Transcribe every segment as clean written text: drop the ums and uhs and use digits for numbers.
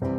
Hello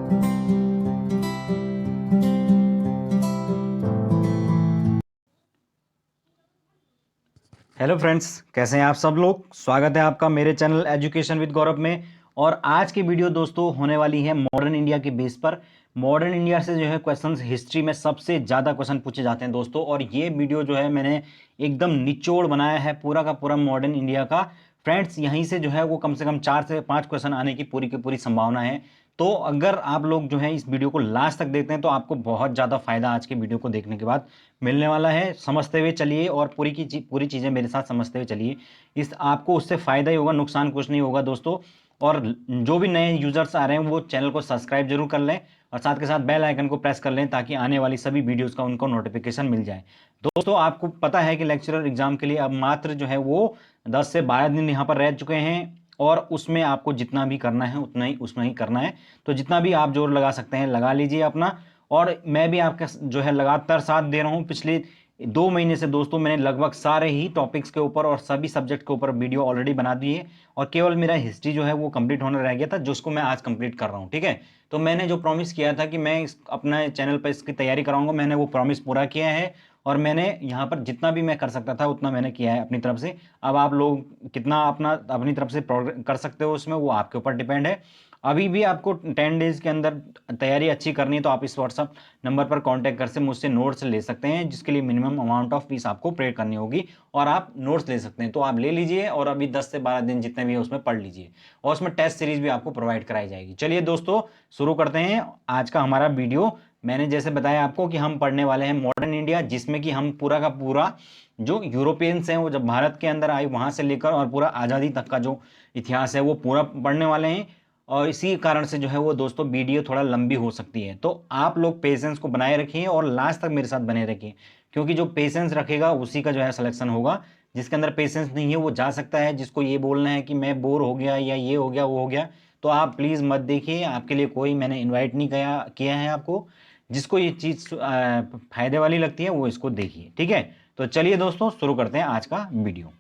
friends, कैसे हैं आप सब लोग। स्वागत है आपका मेरे चैनल एजुकेशन विद गौरव में। और आज की वीडियो दोस्तों होने वाली है मॉडर्न इंडिया के बेस पर। मॉडर्न इंडिया से जो है क्वेश्चंस हिस्ट्री में सबसे ज़्यादा क्वेश्चन पूछे जाते हैं दोस्तों, और ये वीडियो जो है मैंने एकदम निचोड़ बनाया है पूरा का पूरा मॉडर्न इंडिया का। फ्रेंड्स, यहीं से जो है वो कम से कम 4 से 5 क्वेश्चन आने की पूरी संभावना है। तो अगर आप लोग जो है इस वीडियो को लास्ट तक देखते हैं तो आपको बहुत ज़्यादा फायदा आज के वीडियो को देखने के बाद मिलने वाला है। समझते हुए चलिए और पूरी चीज़ें मेरे साथ समझते हुए चलिए। इस आपको उससे फ़ायदा ही होगा, नुकसान कुछ नहीं होगा दोस्तों। और जो भी नए यूजर्स आ रहे हैं वो चैनल को सब्सक्राइब जरूर कर लें और साथ के साथ बेल आइकन को प्रेस कर लें ताकि आने वाली सभी वीडियोस का उनको नोटिफिकेशन मिल जाए। दोस्तों, आपको पता है कि लेक्चरर एग्जाम के लिए अब मात्र जो है वो 10 से 12 दिन यहाँ पर रह चुके हैं, और उसमें आपको जितना भी करना है उतना ही उसमें ही करना है। तो जितना भी आप जोर लगा सकते हैं लगा लीजिए अपना। और मैं भी आपका जो है लगातार साथ दे रहा हूं। पिछले 2 महीने से दोस्तों मैंने लगभग सारे ही टॉपिक्स के ऊपर और सभी सब्जेक्ट के ऊपर वीडियो ऑलरेडी बना दी है, और केवल मेरा हिस्ट्री जो है वो कंप्लीट होना रह गया था, जिसको मैं आज कंप्लीट कर रहा हूं। ठीक है, तो मैंने जो प्रॉमिस किया था कि मैं अपने चैनल पर इसकी तैयारी कराऊंगा, मैंने वो प्रॉमिस पूरा किया है। और मैंने यहाँ पर जितना भी मैं कर सकता था उतना मैंने किया है अपनी तरफ से। अब आप लोग कितना अपनी तरफ से कर सकते हो उसमें वो आपके ऊपर डिपेंड है। अभी भी आपको 10 डेज के अंदर तैयारी अच्छी करनी है तो आप इस व्हाट्सअप नंबर पर कांटेक्ट कर से मुझसे नोट्स ले सकते हैं, जिसके लिए मिनिमम अमाउंट ऑफ फीस आपको पे करनी होगी, और आप नोट्स ले सकते हैं। तो आप ले लीजिए और अभी 10 से 12 दिन जितने भी है उसमें पढ़ लीजिए, और उसमें टेस्ट सीरीज भी आपको प्रोवाइड कराई जाएगी। चलिए दोस्तों, शुरू करते हैं आज का हमारा वीडियो। मैंने जैसे बताया आपको कि हम पढ़ने वाले हैं मॉडर्न इंडिया, जिसमें कि हम पूरा का पूरा जो यूरोपियंस हैं वो जब भारत के अंदर आए वहां से लेकर और पूरा आज़ादी तक का जो इतिहास है वो पूरा पढ़ने वाले हैं। और इसी कारण से जो है वो दोस्तों वीडियो थोड़ा लंबी हो सकती है, तो आप लोग पेशेंस को बनाए रखिए और लास्ट तक मेरे साथ बने रखिए, क्योंकि जो पेशेंस रखेगा उसी का जो है सिलेक्शन होगा। जिसके अंदर पेशेंस नहीं है वो जा सकता है, जिसको ये बोलना है कि मैं बोर हो गया या ये हो गया वो हो गया, तो आप प्लीज़ मत देखिए। आपके लिए कोई मैंने इन्वाइट नहीं किया है आपको। जिसको ये चीज़ फायदे वाली लगती है वो इसको देखिए। ठीक है, तो चलिए दोस्तों शुरू करते हैं आज का वीडियो।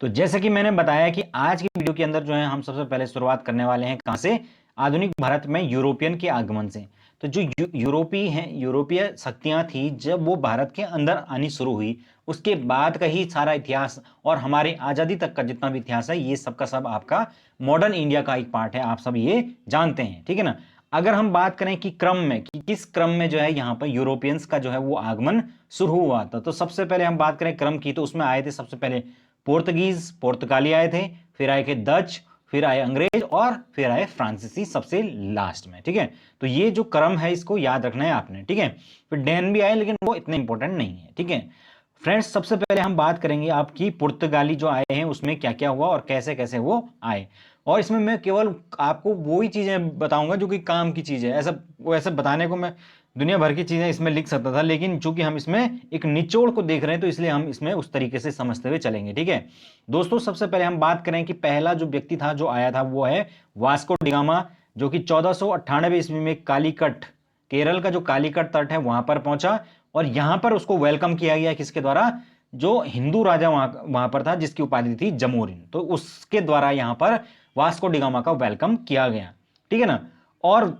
तो जैसे कि मैंने बताया कि आज की वीडियो के अंदर जो है हम सबसे पहले शुरुआत करने वाले हैं कहां से, आधुनिक भारत में यूरोपियन के आगमन से। तो जो यूरोपीय शक्तियां थी जब वो भारत के अंदर आनी शुरू हुई, उसके बाद का ही सारा इतिहास और हमारे आजादी तक का जितना भी इतिहास है ये सब का सब आपका मॉडर्न इंडिया का एक पार्ट है, आप सब ये जानते हैं। ठीक है ना। अगर हम बात करें कि क्रम में कि किस क्रम में जो है यहाँ पर यूरोपियंस का जो है वो आगमन शुरू हुआ था, तो सबसे पहले हम बात करें क्रम की, तो उसमें आए थे सबसे पहले पुर्तगाली आए थे, फिर आए थे डच, फिर आए अंग्रेज, और फिर आए फ्रांसीसी सबसे लास्ट में। ठीक है, तो ये जो क्रम है इसको याद रखना है आपने। ठीक है, फिर डैन भी आए लेकिन वो इतने इंपॉर्टेंट नहीं है। ठीक है फ्रेंड्स, सबसे पहले हम बात करेंगे आपकी पुर्तगाली जो आए हैं उसमें क्या क्या हुआ और कैसे कैसे वो आए। और इसमें मैं केवल आपको वो ही चीजें बताऊंगा जो कि काम की चीज है। ऐसा बताने को मैं दुनिया भर की चीजें इसमें लिख सकता था, लेकिन चूंकि हम इसमें एक निचोड़ को देख रहे हैं तो इसलिए हम इसमें उस तरीके से समझते हुए चलेंगे। ठीक है दोस्तों, सबसे पहले हम बात करें कि पहला जो व्यक्ति था जो आया था वो है वास्को डिगामा, जो कि 1498 ईस्वी में कालीकट, केरल का जो कालीकट तट है वहां पर पहुंचा। और यहां पर उसको वेलकम किया गया किसके द्वारा, जो हिंदू राजा वहां पर था जिसकी उपाधि थी जमोरिन, तो उसके द्वारा यहां पर वास्को डिगामा का वेलकम किया गया। ठीक है ना। और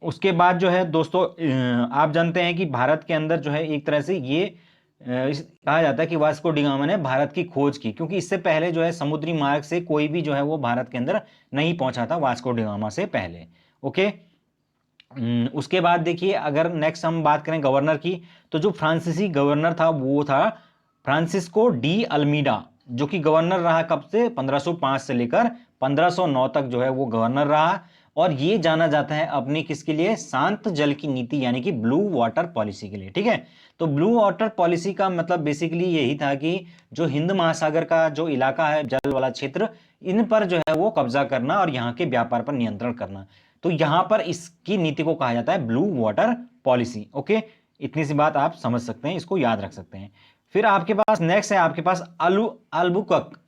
उसके बाद जो है दोस्तों आप जानते हैं कि भारत के अंदर जो है एक तरह से ये कहा जाता है कि वास्को डिगामा ने भारत की खोज की, क्योंकि इससे पहले जो है समुद्री मार्ग से कोई भी जो है वो भारत के अंदर नहीं पहुंचा था वास्को डिगामा से पहले। ओके। उसके बाद देखिए, अगर नेक्स्ट हम बात करें गवर्नर की, तो जो फ्रांसीसी गवर्नर था वो था फ्रांसिस्को डी अल्मीडा, जो कि गवर्नर रहा कब से, 1505 से लेकर 1509 तक जो है वो गवर्नर रहा। और ये जाना जाता है अपनी किसके लिए, शांत जल की नीति यानी कि ब्लू वाटर पॉलिसी के लिए। ठीक है, तो ब्लू वाटर पॉलिसी का मतलब बेसिकली यही था कि जो हिंद महासागर का जो इलाका है, जल वाला क्षेत्र, इन पर जो है वो कब्जा करना और यहाँ के व्यापार पर नियंत्रण करना। तो यहां पर इसकी नीति को कहा जाता है ब्लू वाटर पॉलिसी। ओके, इतनी सी बात आप समझ सकते हैं, इसको याद रख सकते हैं। फिर आपके पास नेक्स्ट है आपके पास अल्बुकर्क।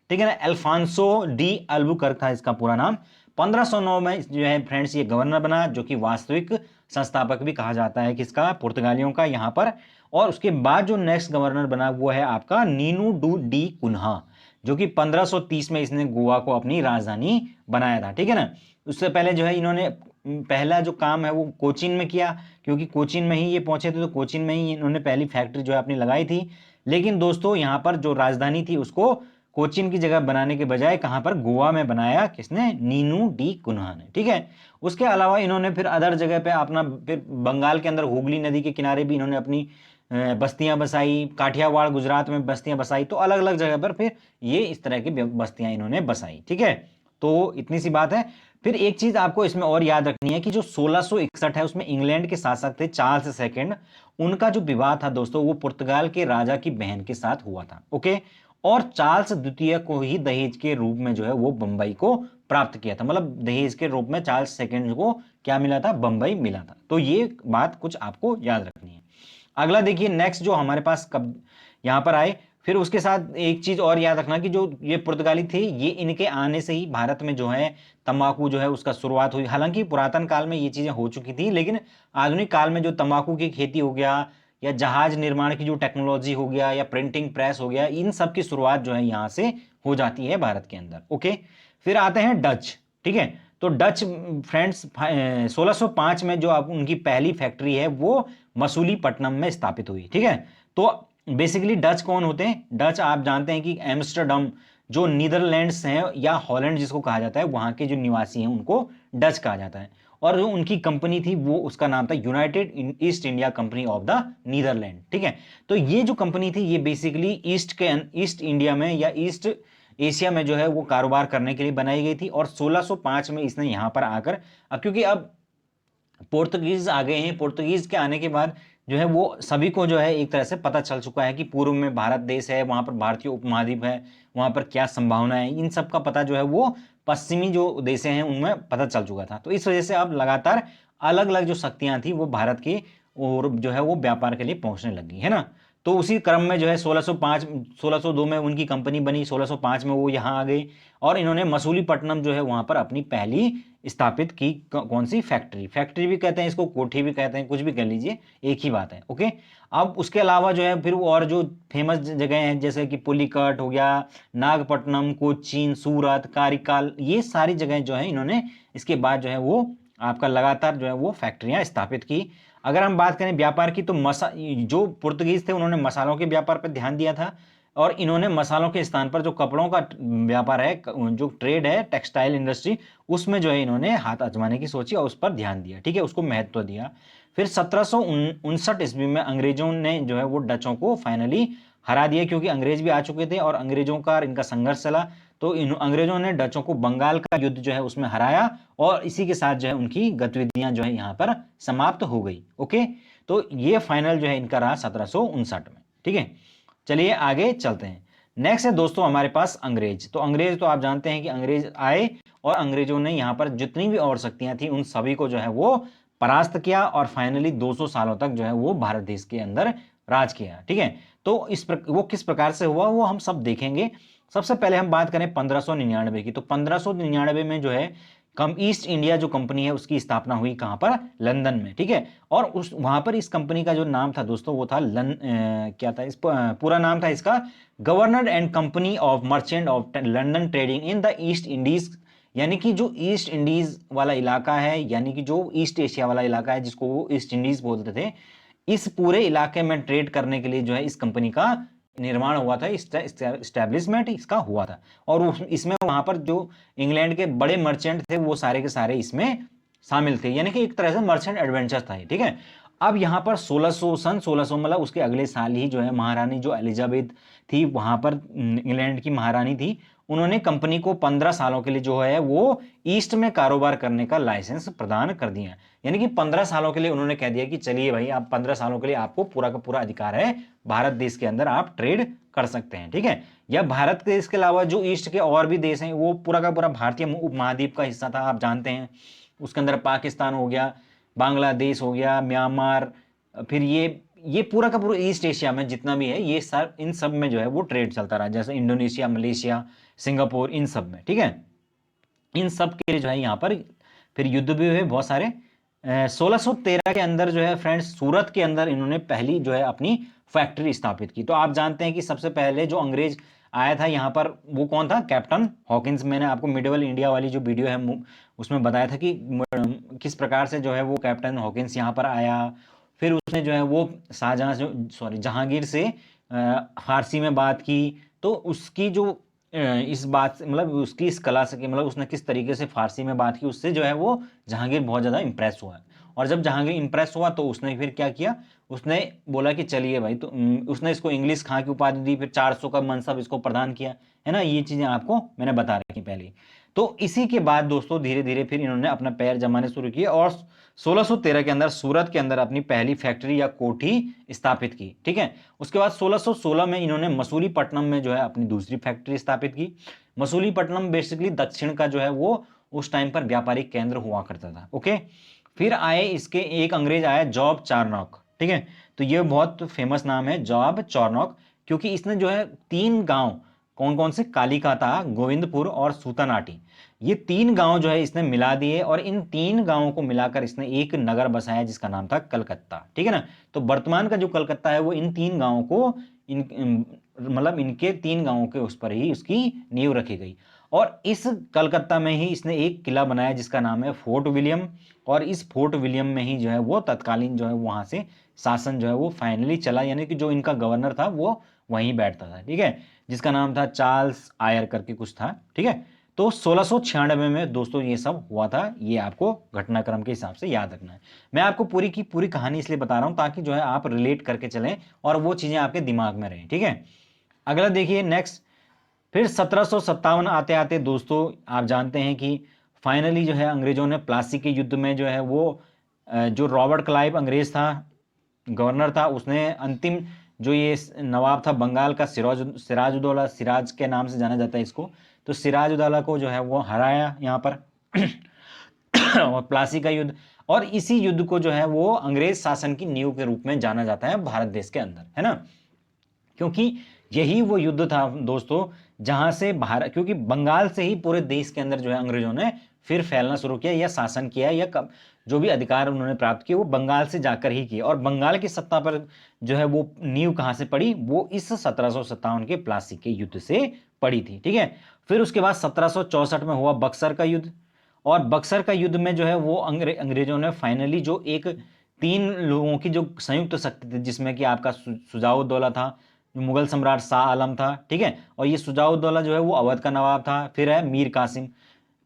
ठीक है ना, अल्फांसो डी अल्बुकर्क था इसका पूरा नाम। 1509 में जो है फ्रेंड्स ये गवर्नर बना, जो कि वास्तविक संस्थापक भी कहा जाता है किसका, पुर्तगालियों का यहां पर। और उसके बाद जो नेक्स्ट गवर्नर बना वो है आपका नीनू डू डी कुन्हा, जो कि 1530 में इसने गोवा को अपनी राजधानी बनाया था, ठीक है ना। उससे पहले जो है इन्होंने पहला जो काम है वो कोचीन में किया, क्योंकि कोचीन में ही ये पहुंचे थे, तो कोचीन में ही इन्होंने पहली फैक्ट्री जो है अपनी लगाई थी। लेकिन दोस्तों यहाँ पर जो राजधानी थी उसको कोचीन की जगह बनाने के बजाय कहां पर, गोवा में बनाया, किसने, नीनू डी कुन्हा ने, ठीक है। उसके अलावा इन्होंने फिर अदर जगह पे अपना, फिर बंगाल के अंदर हुगली नदी के किनारे भी इन्होंने अपनी बस्तियां बसाई, काठियावाड़ गुजरात में बस्तियां बसाई, तो अलग अलग जगह पर फिर ये इस तरह की बस्तियां इन्होंने बसाई, ठीक है। तो इतनी सी बात है। फिर एक चीज आपको इसमें और याद रखनी है कि जो 1661 है उसमें इंग्लैंड के शासक थे चार्ल्स सेकंड, उनका जो विवाह था दोस्तों वो पुर्तगाल के राजा की बहन के साथ हुआ था, ओके। और चार्ल्स द्वितीय को ही दहेज के रूप में जो है वो बंबई को प्राप्त किया था, मतलब दहेज के रूप में चार्ल्स सेकंड को क्या मिला था, बंबई मिला था। तो ये बात कुछ आपको याद रखनी है। अगला देखिए नेक्स्ट जो हमारे पास कब यहां पर आए, फिर उसके साथ एक चीज और याद रखना कि जो ये पुर्तगाली थे, ये इनके आने से ही भारत में जो है तंबाकू जो है उसका शुरुआत हुई। हालांकि पुरातन काल में ये चीजें हो चुकी थी, लेकिन आधुनिक काल में जो तंबाकू की खेती हो गया, या जहाज निर्माण की जो टेक्नोलॉजी हो गया, या प्रिंटिंग प्रेस हो गया, इन सब की शुरुआत जो है यहाँ से हो जाती है भारत के अंदर, ओके। फिर आते हैं डच, ठीक है। तो डच फ्रेंड्स 1605 में जो अब उनकी पहली फैक्ट्री है वो मसूलीपट्टनम में स्थापित हुई, ठीक है। तो बेसिकली डच कौन होते हैं, डच आप जानते हैं कि एम्स्टरडम जो नीदरलैंड्स हैं या हॉलैंड जिसको कहा जाता है, वहां के जो निवासी हैं उनको डच कहा जाता है। और जो उनकी कंपनी थी वो उसका नाम था United East India Company of the Netherlands, ठीक है। तो ये जो कंपनी थी ये बेसिकली ईस्ट इंडिया में या ईस्ट एशिया में जो है वो कारोबार करने के लिए बनाई गई थी। और 1605 में इसने यहां पर आकर, अब क्योंकि अब पोर्तुगीज आ गए हैं, पोर्तुगीज के आने के बाद जो है वो सभी को जो है एक तरह से पता चल चुका है कि पूर्व में भारत देश है, वहां पर भारतीय उपमहाद्वीप है, वहां पर क्या संभावना है, इन सब का पता जो है वो पश्चिमी जो देश हैं उनमें पता चल चुका था। तो इस वजह से अब लगातार अलग अलग जो शक्तियां थी वो भारत की और जो है वो व्यापार के लिए पहुंचने लगी, है ना। तो उसी क्रम में जो है 1605 1602 में उनकी कंपनी बनी, 1605 में वो यहाँ आ गई और इन्होंने मसूलीपट्टनम जो है वहां पर अपनी पहली स्थापित की कौन सी फैक्ट्री, फैक्ट्री भी कहते हैं इसको, कोठी भी कहते हैं, कुछ भी कह लीजिए, एक ही बात है, ओके। अब उसके अलावा जो है फिर और जो फेमस जगह हैं जैसे कि पुलिकट हो गया, नागपट्टनम, कोचीन, सूरत, कारिकाल, ये सारी जगह जो है इन्होंने इसके बाद जो है वो आपका लगातार जो है वो फैक्ट्रियां स्थापित की। अगर हम बात करें व्यापार की तो जो पुर्तगीज थे उन्होंने मसालों के व्यापार पर ध्यान दिया था, और इन्होंने मसालों के स्थान पर जो कपड़ों का व्यापार है, जो ट्रेड है, टेक्सटाइल इंडस्ट्री, उसमें जो है इन्होंने हाथ आजमाने की सोची और उस पर ध्यान दिया, ठीक है, उसको महत्व दिया। फिर 1759 ईस्वी में अंग्रेजों ने जो है वो डचों को फाइनली हरा दिया, क्योंकि अंग्रेज भी आ चुके थे और अंग्रेजों का इनका संघर्ष चला। तो इन अंग्रेजों ने डचों को बंगाल का युद्ध जो है उसमें हराया, और इसी के साथ जो है उनकी गतिविधियां जो है यहाँ पर समाप्त हो गई, ओके। तो ये फाइनल जो है इनका रहा 1759 में, ठीक है। चलिए आगे चलते हैं। नेक्स्ट है दोस्तों हमारे पास अंग्रेज। तो अंग्रेज तो आप जानते हैं कि अंग्रेज आए और अंग्रेजों ने यहाँ पर जितनी भी और शक्तियां थी उन सभी को जो है वो परास्त किया, और फाइनली 200 सालों तक जो है वो भारत देश के अंदर राज किया, ठीक है। तो वो किस प्रकार से हुआ वो हम सब देखेंगे। सबसे पहले हम बात करें 1599 की, तो 1599 में जो है कम ईस्ट इंडिया जो कंपनी है उसकी स्थापना हुई कहां पर, लंदन में, ठीक है। और उस वहां पर इस कंपनी का जो नाम था दोस्तों वो था क्या था, पूरा नाम था इसका, governor and company of merchant of London trading in the east Indies. यानी कि जो ईस्ट इंडीज वाला इलाका है, यानी कि जो ईस्ट एशिया वाला इलाका है जिसको वो ईस्ट इंडीज बोलते थे, इस पूरे इलाके में ट्रेड करने के लिए जो है इस कंपनी का निर्माण हुआ था, स्टैब्लिशमेंट इसका हुआ था। और इसमें वहां पर जो इंग्लैंड के बड़े मर्चेंट थे वो सारे के सारे इसमें शामिल थे, यानी कि एक तरह से मर्चेंट एडवेंचर था, ठीक है। अब यहाँ पर 1600 मतलब उसके अगले साल ही जो है महारानी जो एलिजाबेथ थी वहां पर इंग्लैंड की महारानी थी, उन्होंने कंपनी को 15 सालों के लिए जो है वो ईस्ट में कारोबार करने का लाइसेंस प्रदान कर दिया। यानी कि 15 सालों के लिए उन्होंने कह दिया कि चलिए भाई आप 15 सालों के लिए आपको पूरा का पूरा अधिकार है, भारत देश के अंदर आप ट्रेड कर सकते हैं, ठीक है। या भारत देश के अलावा जो ईस्ट के और भी देश हैं वो पूरा का पूरा भारतीय उपमहाद्वीप का हिस्सा था, आप जानते हैं। उसके अंदर पाकिस्तान हो गया, बांग्लादेश हो गया, म्यांमार, फिर ये पूरा का पूरा ईस्ट एशिया में जितना भी है ये सब, इन सब में जो है वो ट्रेड चलता रहा, जैसे इंडोनेशिया, मलेशिया, सिंगापुर, इन सब में, ठीक है। इन सब के लिए जो है यहाँ पर फिर युद्ध भी हुए बहुत सारे। 1613 के अंदर जो है फ्रेंड्स सूरत के अंदर इन्होंने पहली जो है अपनी फैक्ट्री स्थापित की। तो आप जानते हैं कि सबसे पहले जो अंग्रेज आया था यहाँ पर, वो कौन था? Captain Hawkins. मैंने आपको मिडेवल इंडिया वाली जो वीडियो है उसमें बताया था कि किस प्रकार से जो है वो कैप्टन हॉकिंस यहाँ पर आया। फिर उसने जो है वो शाहजहां से, सॉरी, जहांगीर से फारसी में बात की। तो उसकी जो इस बात से, मतलब उसकी इस कला से, मतलब उसने किस तरीके से फारसी में बात की, उससे जो है वो जहांगीर बहुत ज़्यादा इंप्रेस हुआ। और जब जहांगीर इंप्रेस हुआ तो उसने फिर क्या किया, उसने बोला कि चलिए भाई, तो उसने इसको इंग्लिश खां की उपाधि दी, फिर 400 का मनसब इसको प्रदान किया, है ना। ये चीज़ें आपको मैंने बता रखी पहले। तो इसी के बाद दोस्तों धीरे धीरे फिर इन्होंने अपना पैर जमाने शुरू किए और 1613 के अंदर सूरत के अंदर अपनी पहली फैक्ट्री या कोठी स्थापित की, ठीक है। उसके बाद 1616 में इन्होंने मसूलीपट्टनम में जो है अपनी दूसरी फैक्ट्री स्थापित की। मसूलीपट्टनम बेसिकली दक्षिण का जो है वो उस टाइम पर व्यापारिक केंद्र हुआ करता था, ओके। फिर आए इसके एक अंग्रेज आया, जॉब चार्नॉक, ठीक है। तो ये बहुत फेमस नाम है, जॉब चार्नॉक, क्योंकि इसने जो है 3 गांव, कौन कौन से? कालिकाता, गोविंदपुर और सूतानाटी, ये 3 गांव जो है इसने मिला दिए और इन 3 गांवों को मिलाकर इसने एक नगर बसाया जिसका नाम था कलकत्ता, ठीक है ना। तो वर्तमान का जो कलकत्ता है वो इन 3 गांवों को, मतलब इनके 3 गांवों के उस पर ही उसकी नींव रखी गई। और इस कलकत्ता में ही इसने एक किला बनाया जिसका नाम है फोर्ट विलियम। और इस फोर्ट विलियम में ही जो है वो तत्कालीन जो है वहां से शासन जो है वो फाइनली चला, यानी कि जो इनका गवर्नर था वो वहीं बैठता था, ठीक है, जिसका नाम था चार्ल्स आयर करके कुछ था, ठीक है। तो 1696 में दोस्तों ये सब हुआ था, ये आपको घटनाक्रम के हिसाब से याद रखना है। मैं आपको पूरी की पूरी कहानी इसलिए बता रहा हूं ताकि जो है आप रिलेट करके चलें और वो चीजें आपके दिमाग में रहें, ठीक है। अगला देखिए नेक्स्ट। फिर 1757 आते आते दोस्तों आप जानते हैं कि फाइनली जो है अंग्रेजों ने प्लासी के युद्ध में जो है वो जो रॉबर्ट क्लाइव अंग्रेज था, गवर्नर था, उसने अंतिम जो ये नवाब था बंगाल का, सिराजुद्दौला, सिराज के नाम से जाना जाता है इसको, तो सिराजुद्दौला को जो है वो हराया यहाँ पर और प्लासी का युद्ध। और इसी युद्ध को जो है वो अंग्रेज शासन की नींव के रूप में जाना जाता है भारत देश के अंदर, है ना। क्योंकि यही वो युद्ध था दोस्तों जहां से भारत, क्योंकि बंगाल से ही पूरे देश के अंदर जो है अंग्रेजों ने फिर फैलना शुरू किया या शासन किया या जो भी अधिकार उन्होंने प्राप्त किए वो बंगाल से जाकर ही किए। और बंगाल की सत्ता पर जो है वो नींव कहां से पड़ी, वो इस 1757 के प्लासी के युद्ध से पड़ी थी, ठीक है। फिर उसके बाद 1764 में हुआ बक्सर का युद्ध। और बक्सर का युद्ध में जो है वो अंग्रेजों ने फाइनली जो एक 3 लोगों की जो संयुक्त शक्ति थी, जिसमें कि आपका सुजाउद्दौला था, मुगल सम्राट शाह आलम था, ठीक है, और ये सुजाउद्दौला जो है वो अवध का नवाब था, फिर है मीर कासिम।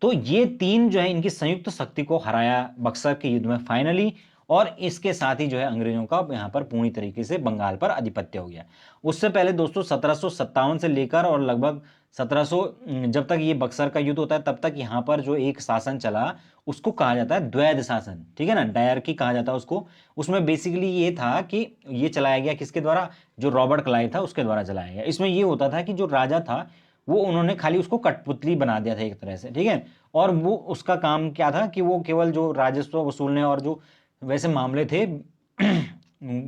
तो ये 3 जो है इनकी संयुक्त शक्ति को हराया बक्सर के युद्ध में फाइनली। और इसके साथ ही जो है अंग्रेजों का यहाँ पर पूरी तरीके से बंगाल पर आधिपत्य हो गया। उससे पहले दोस्तों 1757 से लेकर और लगभग 1700, जब तक ये बक्सर का युद्ध होता है तब तक यहाँ पर जो एक शासन चला उसको कहा जाता है द्वैध शासन, ठीक है ना, डायरकी कहा जाता है उसको। उसमें बेसिकली ये था कि ये चलाया गया किसके द्वारा, जो रॉबर्ट क्लाइव था उसके द्वारा चलाया गया। इसमें ये होता था कि जो राजा था वो उन्होंने खाली उसको कठपुतली बना दिया था एक तरह से, ठीक है। और वो उसका काम क्या था कि वो केवल जो राजस्व वसूलने और जो वैसे मामले थे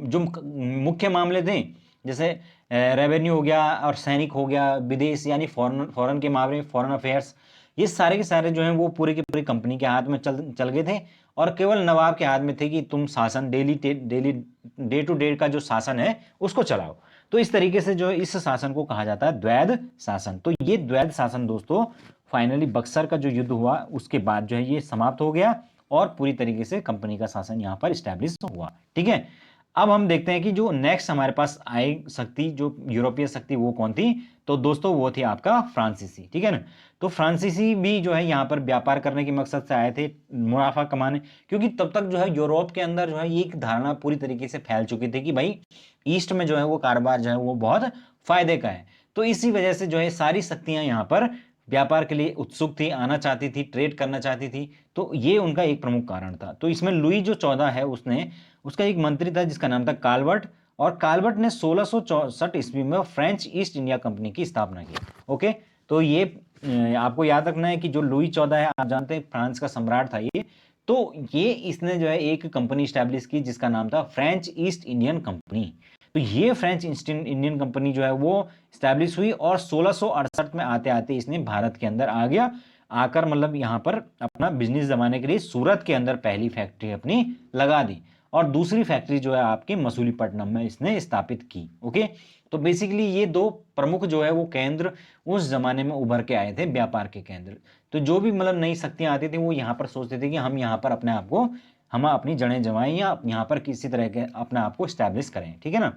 जो मुख्य मामले थे, जैसे रेवेन्यू हो गया और सैनिक हो गया, विदेश यानी फॉरेन फॉरेन के मामले, फॉरेन अफेयर्स, ये सारे के सारे जो हैं वो पूरी की पूरी कंपनी के हाथ में चल गए थे। और केवल नवाब के हाथ में थे कि तुम शासन डेली डे टू डे का जो शासन है उसको चलाओ। तो इस तरीके से जो है इस शासन को कहा जाता है द्वैध शासन। तो ये द्वैध शासन दोस्तों फाइनली बक्सर का जो युद्ध हुआ उसके बाद जो है ये समाप्त हो गया और पूरी तरीके से कंपनी का शासन यहाँ पर स्टैब्लिश हुआ, ठीक है। अब हम देखते हैं कि जो नेक्स्ट हमारे पास आई शक्ति, जो यूरोपीय शक्ति, वो कौन थी। तो दोस्तों वो थी आपका फ्रांसीसी, ठीक है ना। तो फ्रांसीसी भी जो है यहाँ पर व्यापार करने के मकसद से आए थे, मुनाफा कमाने, क्योंकि तब तक जो है यूरोप के अंदर जो है ये एक धारणा पूरी तरीके से फैल चुकी थी कि भाई ईस्ट में जो है वो कारोबार जो है वो बहुत फायदे का है। तो इसी वजह से जो है सारी शक्तियां यहाँ पर व्यापार के लिए उत्सुक थी, आना चाहती थी, ट्रेड करना चाहती थी। तो ये उनका एक प्रमुख कारण था। तो इसमें लुई जो 14 है उसने, उसका एक मंत्री था जिसका नाम था काल्वर्ट, और काल्वर्ट ने 1664 ईस्वी में फ्रेंच ईस्ट इंडिया कंपनी की स्थापना की, ओके। तो ये आपको याद रखना है कि जो लुई 14 है आप जानते हैं फ्रांस का सम्राट था ये। तो ये इसने जो है एक कंपनी स्टैब्लिश की जिसका नाम था फ्रेंच ईस्ट इंडियन कंपनी। तो ये फ्रेंच ईस्ट इंडियन कंपनी जो है वो स्टैब्लिश हुई और 1668 में आते आते इसने भारत के अंदर आ गया, आकर मतलब यहाँ पर अपना बिजनेस जमाने के लिए सूरत के अंदर पहली फैक्ट्री अपनी लगा दी और दूसरी फैक्ट्री जो है आपके मसूलीपट्टनम में इसने स्थापित की, ओके। तो बेसिकली ये दो प्रमुख जो है वो केंद्र उस जमाने में उभर के आए थे, व्यापार के केंद्र। तो जो भी मतलब नई शक्तियां आती थी वो यहाँ पर सोचते थे कि हम यहाँ पर अपने आप को, हम अपनी जड़ें जमाएं या यहाँ पर किसी तरह के अपने आप को स्टैब्लिश करें, ठीक है ना।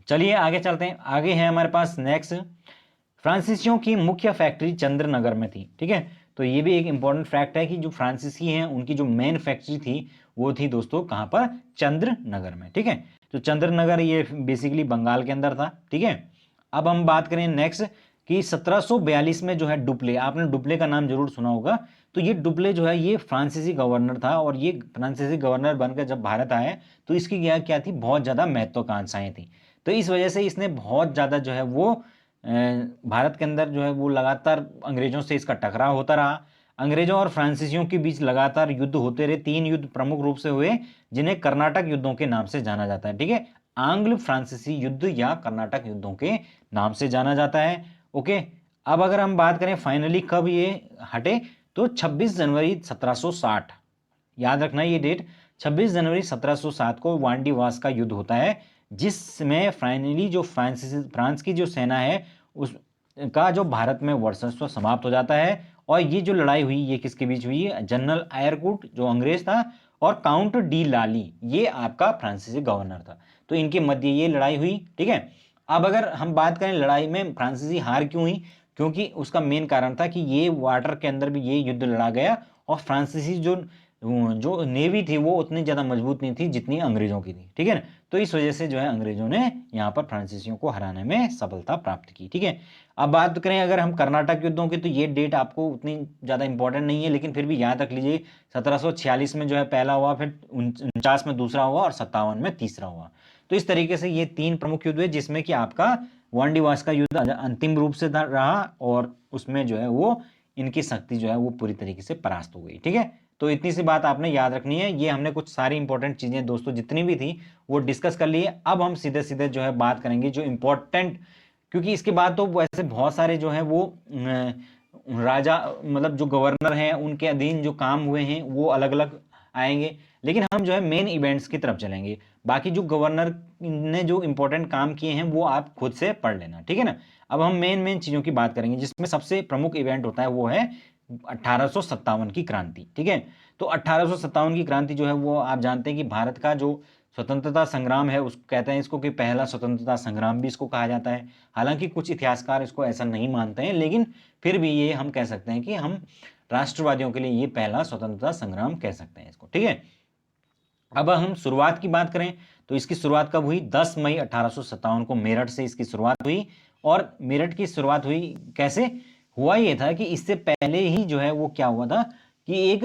चलिए आगे चलते हैं। आगे है हमारे पास नेक्स्ट, फ्रांसीसियों की मुख्य फैक्ट्री चंद्रनगर में थी, ठीक है। तो ये भी एक इंपॉर्टेंट फैक्ट है कि जो फ्रांसीसी हैं उनकी जो मेन फैक्ट्री थी वो थी दोस्तों कहाँ पर, चंद्रनगर में, ठीक है। तो चंद्रनगर ये बेसिकली बंगाल के अंदर था, ठीक है। अब हम बात करें नेक्स्ट कि 1742 में जो है डुप्ले, आपने डुप्ले का नाम जरूर सुना होगा। तो ये डुप्ले जो है ये फ्रांसीसी गवर्नर था, और ये फ्रांसीसी गवर्नर बनकर जब भारत आए तो इसकी क्या थी, बहुत ज़्यादा महत्वाकांक्षाएं थी। तो इस वजह से इसने बहुत ज़्यादा जो है वो भारत के अंदर जो है वो लगातार अंग्रेजों से इसका टकराव होता रहा। अंग्रेजों और फ्रांसीसियों के बीच लगातार युद्ध होते रहे। 3 युद्ध प्रमुख रूप से हुए जिन्हें कर्नाटक युद्धों के नाम से जाना जाता है, ठीक है। आंग्ल फ्रांसीसी युद्ध या कर्नाटक युद्धों के नाम से जाना जाता है, ओके। अब अगर हम बात करें फाइनली कब ये हटे, तो 26 जनवरी 1760, याद रखना ये डेट, 26 जनवरी 1707 को वांडीवास का युद्ध होता है, जिसमें फाइनली जो फ्रांस की जो सेना है उसका जो भारत में वर्चस्व समाप्त हो जाता है। और ये जो लड़ाई हुई ये किसके बीच हुई है, जनरल आयरकुट जो अंग्रेज था और काउंट डी लाली ये आपका फ्रांसीसी गवर्नर था। तो इनके मध्य ये लड़ाई हुई, ठीक है। अब अगर हम बात करें लड़ाई में फ्रांसीसी हार क्यों हुई, क्योंकि उसका मेन कारण था कि ये वाटर के अंदर भी ये युद्ध लड़ा गया, और फ्रांसीसी जो जो नेवी थी वो उतनी ज़्यादा मजबूत नहीं थी जितनी अंग्रेजों की थी, ठीक है ना। तो इस वजह से जो है अंग्रेजों ने यहाँ पर फ्रांसीसियों को हराने में सफलता प्राप्त की, ठीक है। अब बात करें अगर हम कर्नाटक युद्धों की, तो ये डेट आपको उतनी ज़्यादा इंपॉर्टेंट नहीं है, लेकिन फिर भी याद रख लीजिए 1746 में जो है पहला हुआ, फिर 49 में दूसरा हुआ और 57 में तीसरा हुआ। तो इस तरीके से ये 3 प्रमुख युद्ध हुए जिसमें कि आपका वांडीवास का युद्ध अंतिम रूप से रहा, और उसमें जो है वो इनकी शक्ति जो है वो पूरी तरीके से परास्त हो गई, ठीक है। तो इतनी सी बात आपने याद रखनी है। ये हमने कुछ सारी इंपॉर्टेंट चीजें दोस्तों जितनी भी थी वो डिस्कस कर लिए। अब हम सीधे सीधे जो है बात करेंगे जो इंपॉर्टेंट, क्योंकि इसके बाद तो वैसे बहुत सारे जो है वो राजा मतलब जो गवर्नर हैं उनके अधीन जो काम हुए हैं वो अलग अलग आएंगे, लेकिन हम जो है मेन इवेंट्स की तरफ चलेंगे। बाकी जो गवर्नर ने जो इंपॉर्टेंट काम किए हैं वो आप खुद से पढ़ लेना, ठीक है ना। अब हम मेन मेन चीजों की बात करेंगे, जिसमें सबसे प्रमुख इवेंट होता है वो है 1857 की क्रांति, ठीक है। तो 1857 की क्रांति जो है वो आप जानते हैं कि भारत का जो स्वतंत्रता संग्राम है उसको कहते हैं इसको कि पहला स्वतंत्रता संग्राम भी इसको कहा जाता है। हालांकि कुछ इतिहासकार इसको ऐसा नहीं मानते हैं, लेकिन फिर भी ये हम कह सकते हैं कि हम राष्ट्रवादियों के लिए ये पहला स्वतंत्रता संग्राम कह सकते हैं इसको, ठीक है। अब हम शुरुआत की बात करें तो इसकी शुरुआत कब हुई, 10 मई 1857 को मेरठ से इसकी शुरुआत हुई। और मेरठ की शुरुआत हुई कैसे, हुआ ये था कि इससे पहले ही जो है वो क्या हुआ था कि एक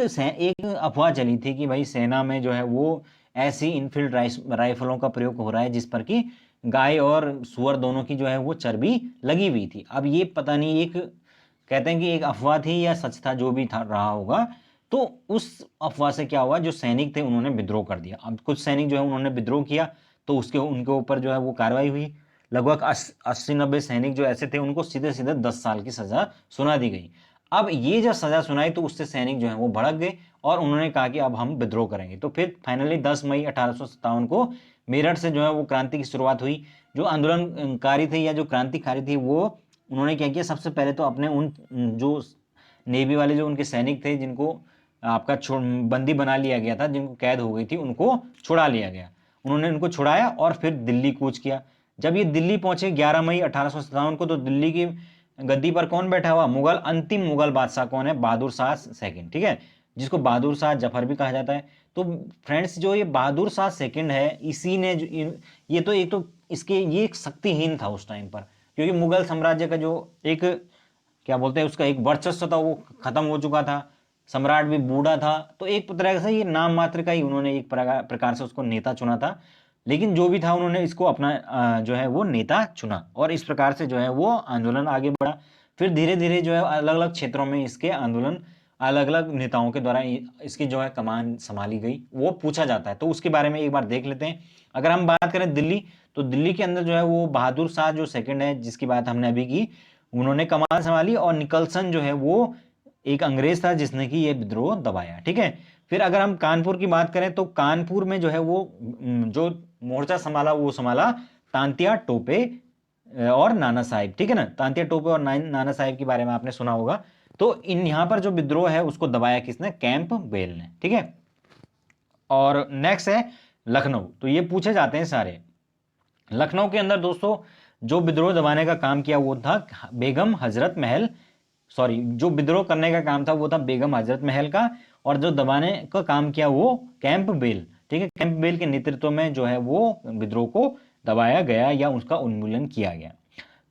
अफवाह चली थी कि भाई सेना में जो है वो ऐसी इनफील्ड राइफलों का प्रयोग हो रहा है जिस पर कि गाय और सुअर दोनों की जो है वो चर्बी लगी हुई थी। अब ये पता नहीं, एक कहते हैं कि एक अफवाह थी या सच था, जो भी था रहा होगा। तो उस अफवाह से क्या हुआ, जो सैनिक थे उन्होंने विद्रोह कर दिया। अब कुछ सैनिक जो है उन्होंने विद्रोह किया, तो उसके उनके ऊपर जो है वो कार्रवाई हुई। लगभग 80-90 सैनिक जो ऐसे थे उनको सीधे सीधे 10 साल की सजा सुना दी गई। अब ये जब सजा सुनाई तो उससे सैनिक जो है वो भड़क गए और उन्होंने कहा कि अब हम विद्रोह करेंगे। तो फिर फाइनली 10 मई 1857 को मेरठ से जो है वो क्रांति की शुरुआत हुई। जो आंदोलनकारी थे या जो क्रांतिकारी थी वो उन्होंने क्या किया, सबसे पहले तो अपने उन जो नेवी वाले जो उनके सैनिक थे जिनको आपका बंदी बना लिया गया था, जिनको कैद हो गई थी, उनको छुड़ा लिया गया। उन्होंने उनको छुड़ाया और फिर दिल्ली कूच किया। जब ये दिल्ली पहुंचे 11 मई 1857 को, तो दिल्ली की गद्दी पर कौन बैठा हुआ, मुगल अंतिम मुगल बादशाह कौन है, बहादुर शाह सेकंड, ठीक है, जिसको बहादुर शाह जफर भी कहा जाता है। तो फ्रेंड्स जो ये बहादुर शाह सेकंड है, इसी ने ये तो एक तो इसके ये एक शक्तिहीन था उस टाइम पर, क्योंकि मुगल साम्राज्य का जो एक क्या बोलते हैं उसका एक वर्चस्व था वो खत्म हो चुका था, सम्राट भी बूढ़ा था। तो एक तरह से ये नाम मात्र का ही उन्होंने एक प्रकार से उसको नेता चुना था। लेकिन जो भी था उन्होंने इसको अपना जो है वो नेता चुना, और इस प्रकार से जो है वो आंदोलन आगे बढ़ा। फिर धीरे धीरे जो है अलग अलग क्षेत्रों में इसके आंदोलन अलग अलग नेताओं के द्वारा इसकी जो है कमान संभाली गई, वो पूछा जाता है। तो उसके बारे में एक बार देख लेते हैं। अगर हम बात करें दिल्ली, तो दिल्ली के अंदर जो है वो बहादुर शाह जो सेकंड है जिसकी बात हमने अभी की, उन्होंने कमान संभाली, और निकलसन जो है वो एक अंग्रेज था जिसने कि ये विद्रोह दबाया, ठीक है। फिर अगर हम कानपुर की बात करें तो कानपुर में जो है वो जो मोर्चा संभाला वो संभाला तांत्या टोपे और नाना साहिब, ठीक है ना। तांत्या टोपे और नाना साहिब के बारे में आपने सुना होगा। तो इन यहां पर जो विद्रोह है उसको दबाया किसने? कैंपबेल ने, ठीक है। और नेक्स्ट है लखनऊ। तो ये पूछे जाते हैं सारे। लखनऊ के अंदर दोस्तों जो विद्रोह दबाने का काम किया वो था बेगम हजरत महल, सॉरी, जो विद्रोह करने का काम था वो था बेगम हजरत महल का, और जो दबाने का काम किया वो कैंपबेल, ठीक है। कैंपबेल के नेतृत्व में जो है वो विद्रोह को दबाया गया या उसका उन्मूलन किया गया।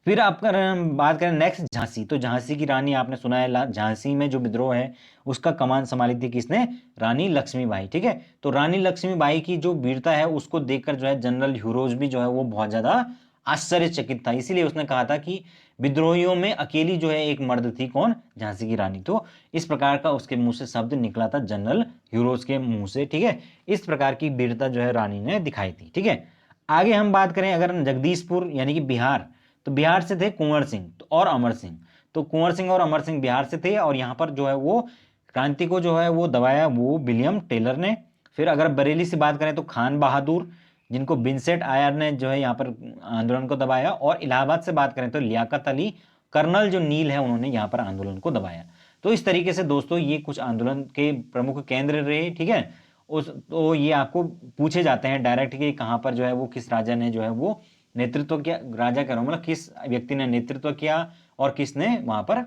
फिर आप बात करें नेक्स्ट झांसी। तो झांसी की रानी आपने सुना है, झांसी में जो विद्रोह है उसका कमान संभाली थी किसने? रानी लक्ष्मीबाई, ठीक है। तो रानी लक्ष्मीबाई की जो वीरता है उसको देखकर जो है जनरल ह्यूरोज भी जो है वो बहुत ज्यादा आश्चर्यचकित था। इसीलिए उसने कहा था कि विद्रोहियों में अकेली जो है एक मर्द थी, कौन? झांसी की रानी। तो इस प्रकार का उसके मुंह से शब्द निकला था जनरल ह्यूरोज के मुंह से, ठीक है। इस प्रकार की वीरता जो है रानी ने दिखाई थी, ठीक है। आगे हम बात करें अगर जगदीशपुर यानी कि बिहार, तो बिहार से थे कुंवर सिंह और अमर सिंह। तो कुंवर सिंह और अमर सिंह बिहार से थे, और यहाँ पर जो है वो क्रांति को जो है वो दबाया वो विलियम टेलर ने। फिर अगर बरेली से बात करें तो खान बहादुर, जिनको विंसेंट आयर ने जो है यहाँ पर आंदोलन को दबाया। और इलाहाबाद से बात करें तो लियाकत अली, कर्नल जो नील है, उन्होंने यहाँ पर आंदोलन को दबाया। तो इस तरीके से दोस्तों ये कुछ आंदोलन के प्रमुख केंद्र रहे, ठीक है। उस तो ये आपको पूछे जाते हैं डायरेक्ट कि कहाँ पर जो है वो किस राजा ने जो है वो नेतृत्व किया, राजा कह रहा हूं मतलब किस व्यक्ति ने नेतृत्व किया और किसने वहां पर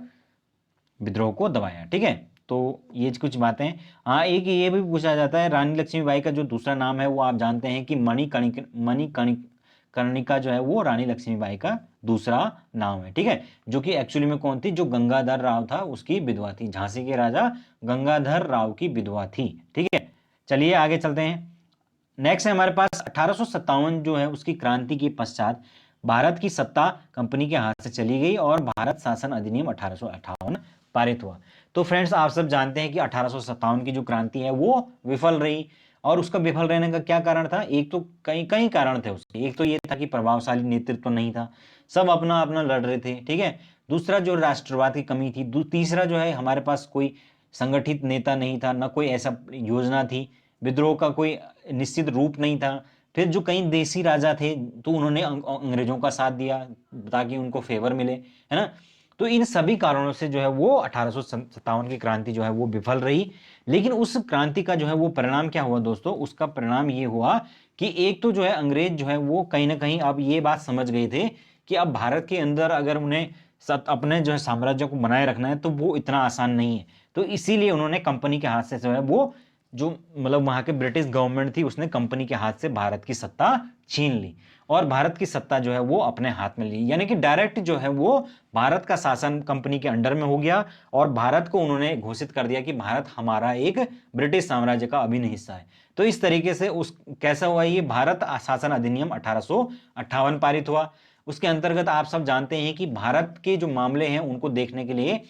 विद्रोह को दबाया, ठीक है। तो ये कुछ बातें। हाँ, एक ये भी पूछा जाता है रानी लक्ष्मीबाई का जो दूसरा नाम है वो आप जानते हैं कि मणिकर्णिका जो है वो रानी लक्ष्मीबाई का दूसरा नाम है, ठीक है। जो कि एक्चुअली में कौन थी? जो गंगाधर राव था उसकी विधवा थी, झांसी के राजा गंगाधर राव की विधवा थी, ठीक है। चलिए आगे चलते हैं। नेक्स्ट है हमारे पास 1857 जो है उसकी क्रांति के पश्चात भारत की सत्ता कंपनी के हाथ से चली गई और भारत शासन अधिनियम 1858 पारित हुआ। तो फ्रेंड्स आप सब जानते हैं कि 1857 की जो क्रांति है वो विफल रही। और उसका विफल रहने का क्या कारण था? एक तो कई कई कारण थे उसके। एक तो ये था कि प्रभावशाली नेतृत्व नहीं था, सब अपना अपना लड़ रहे थे, ठीक है। दूसरा जो राष्ट्रवाद की कमी थी। तीसरा जो है हमारे पास कोई संगठित नेता नहीं था, न कोई ऐसा योजना थी, विद्रोह का कोई निश्चित रूप नहीं था। फिर जो कई देसी राजा थे तो उन्होंने अंग्रेजों का साथ दिया ताकि उनको फेवर मिले, है ना। तो इन सभी कारणों से जो है वो 1857 की क्रांति जो है वो विफल रही। लेकिन उस क्रांति का जो है वो परिणाम क्या हुआ दोस्तों? उसका परिणाम ये हुआ कि एक तो जो है अंग्रेज जो है वो कहीं ना कहीं अब ये बात समझ गए थे कि अब भारत के अंदर अगर उन्हें अपने जो है साम्राज्य को बनाए रखना है तो वो इतना आसान नहीं है। तो इसीलिए उन्होंने कंपनी के हाथ से जो है वो जो मतलब वहां के ब्रिटिश गवर्नमेंट थी उसने कंपनी के हाथ से भारत की सत्ता छीन ली और भारत की सत्ता जो है वो अपने हाथ में ली। यानी कि डायरेक्ट जो है वो भारत का शासन कंपनी के अंडर में हो गया और भारत को उन्होंने घोषित कर दिया कि भारत हमारा एक ब्रिटिश साम्राज्य का अभिन्न हिस्सा है। तो इस तरीके से उस कैसा हुआ ये भारत शासन अधिनियम 1858 पारित हुआ। उसके अंतर्गत आप सब जानते हैं कि भारत के जो मामले हैं उनको देखने के लिए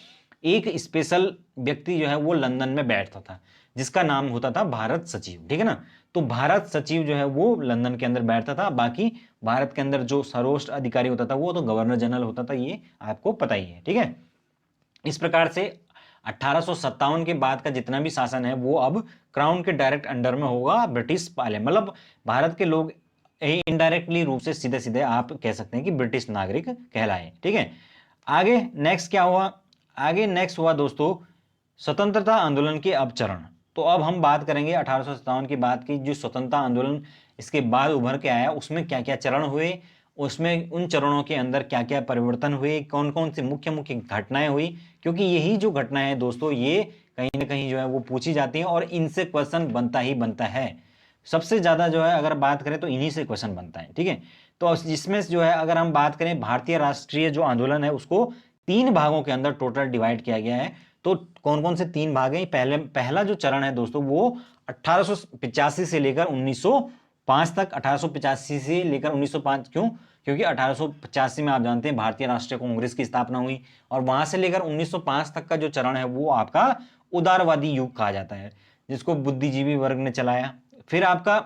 एक स्पेशल व्यक्ति जो है वो लंदन में बैठता था जिसका नाम होता था भारत सचिव, ठीक है ना। तो भारत सचिव जो है वो लंदन के अंदर बैठता था। बाकी भारत के अंदर जो सर्वोच्च अधिकारी होता था वो तो गवर्नर जनरल होता था, ये आपको पता ही है, ठीक है। इस प्रकार से 1857 के बाद का जितना भी शासन है वो अब क्राउन के डायरेक्ट अंडर में होगा, ब्रिटिश पाले मतलब भारत के लोग इनडायरेक्टली रूप से सीधे सीधे आप कह सकते हैं कि ब्रिटिश नागरिक कहलाए, ठीक है। आगे नेक्स्ट क्या हुआ? आगे नेक्स्ट हुआ दोस्तों स्वतंत्रता आंदोलन के अब चरण। तो अब हम बात करेंगे 1857 के बाद की जो स्वतंत्रता आंदोलन इसके बाद उभर के आया उसमें क्या क्या चरण हुए, उसमें उन चरणों के अंदर क्या क्या परिवर्तन हुए, कौन कौन सी मुख्य मुख्य घटनाएं हुई। क्योंकि यही जो घटनाएं हैं दोस्तों ये कहीं ना कहीं जो है वो पूछी जाती हैं और इनसे क्वेश्चन बनता ही बनता है। सबसे ज्यादा जो है अगर बात करें तो इन्हीं से क्वेश्चन बनता है, ठीक है। तो इसमें जो है अगर हम बात करें भारतीय राष्ट्रीय जो आंदोलन है उसको 3 भागों के अंदर टोटल डिवाइड किया गया है। तो कौन कौन से 3 भाग हैं? पहला जो चरण है दोस्तों वो 1885 से लेकर 1905 तक। 1885 से लेकर 1905 क्यों? क्योंकि 1885 में आप जानते हैं भारतीय राष्ट्रीय कांग्रेस की स्थापना हुई और वहां से लेकर 1905 तक का जो चरण है वो आपका उदारवादी युग कहा जाता है जिसको बुद्धिजीवी वर्ग ने चलाया। फिर आपका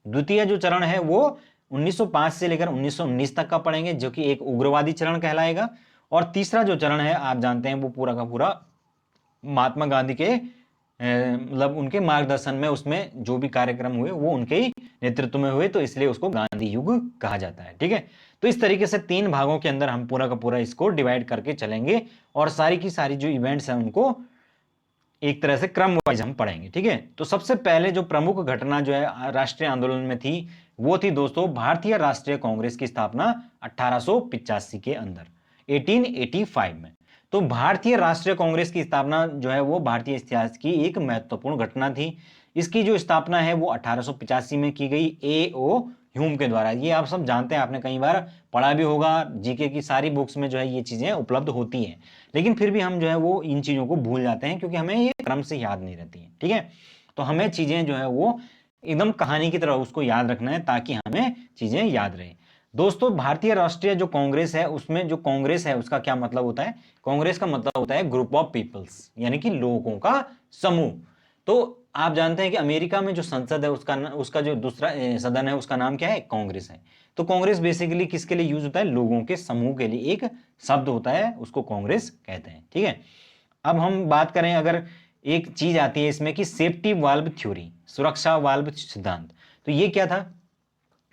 द्वितीय जो चरण है वो 1905 से लेकर 1919 तक का पढ़ेंगे जो कि एक उग्रवादी चरण कहलाएगा। और तीसरा जो चरण है आप जानते हैं वो पूरा का पूरा महात्मा गांधी के मतलब उनके मार्गदर्शन में उसमें जो भी कार्यक्रम हुए वो उनके ही नेतृत्व में हुए, तो इसलिए उसको गांधी युग कहा जाता है। ठीक है, तो इस तरीके से 3 भागों के अंदर हम पूरा का पूरा इसको डिवाइड करके चलेंगे और सारी की सारी जो इवेंट्स हैं उनको एक तरह से क्रम वाइज हम पढ़ेंगे। ठीक है, तो सबसे पहले जो प्रमुख घटना जो है राष्ट्रीय आंदोलन में थी वो थी दोस्तों भारतीय राष्ट्रीय कांग्रेस की स्थापना 1885 के अंदर, 1885 में। तो भारतीय राष्ट्रीय कांग्रेस की स्थापना जो है वो भारतीय इतिहास की एक महत्वपूर्ण घटना थी। इसकी जो स्थापना है वो 1885 में की गई ए ओ ह्यूम के द्वारा। ये आप सब जानते हैं, आपने कई बार पढ़ा भी होगा, जीके की सारी बुक्स में जो है ये चीजें उपलब्ध होती हैं, लेकिन फिर भी हम जो है वो इन चीजों को भूल जाते हैं क्योंकि हमें ये क्रम से याद नहीं रहती है। ठीक है, तो हमें चीजें जो है वो एकदम कहानी की तरह उसको याद रखना है ताकि हमें चीजें याद रहे। दोस्तों भारतीय राष्ट्रीय जो कांग्रेस है उसमें जो कांग्रेस है उसका क्या मतलब होता है? कांग्रेस का मतलब होता है ग्रुप ऑफ पीपल्स, यानी कि लोगों का समूह। तो आप जानते हैं कि अमेरिका में जो संसद है उसका जो दूसरा सदन है उसका नाम क्या है? कांग्रेस है। तो कांग्रेस बेसिकली किसके लिए यूज होता है? लोगों के समूह के लिए एक शब्द होता है, उसको कांग्रेस कहते हैं। ठीक है, अब हम बात करें, अगर एक चीज आती है इसमें कि सेफ्टी वाल्व थ्योरी, सुरक्षा वाल्व सिद्धांत, तो ये क्या था?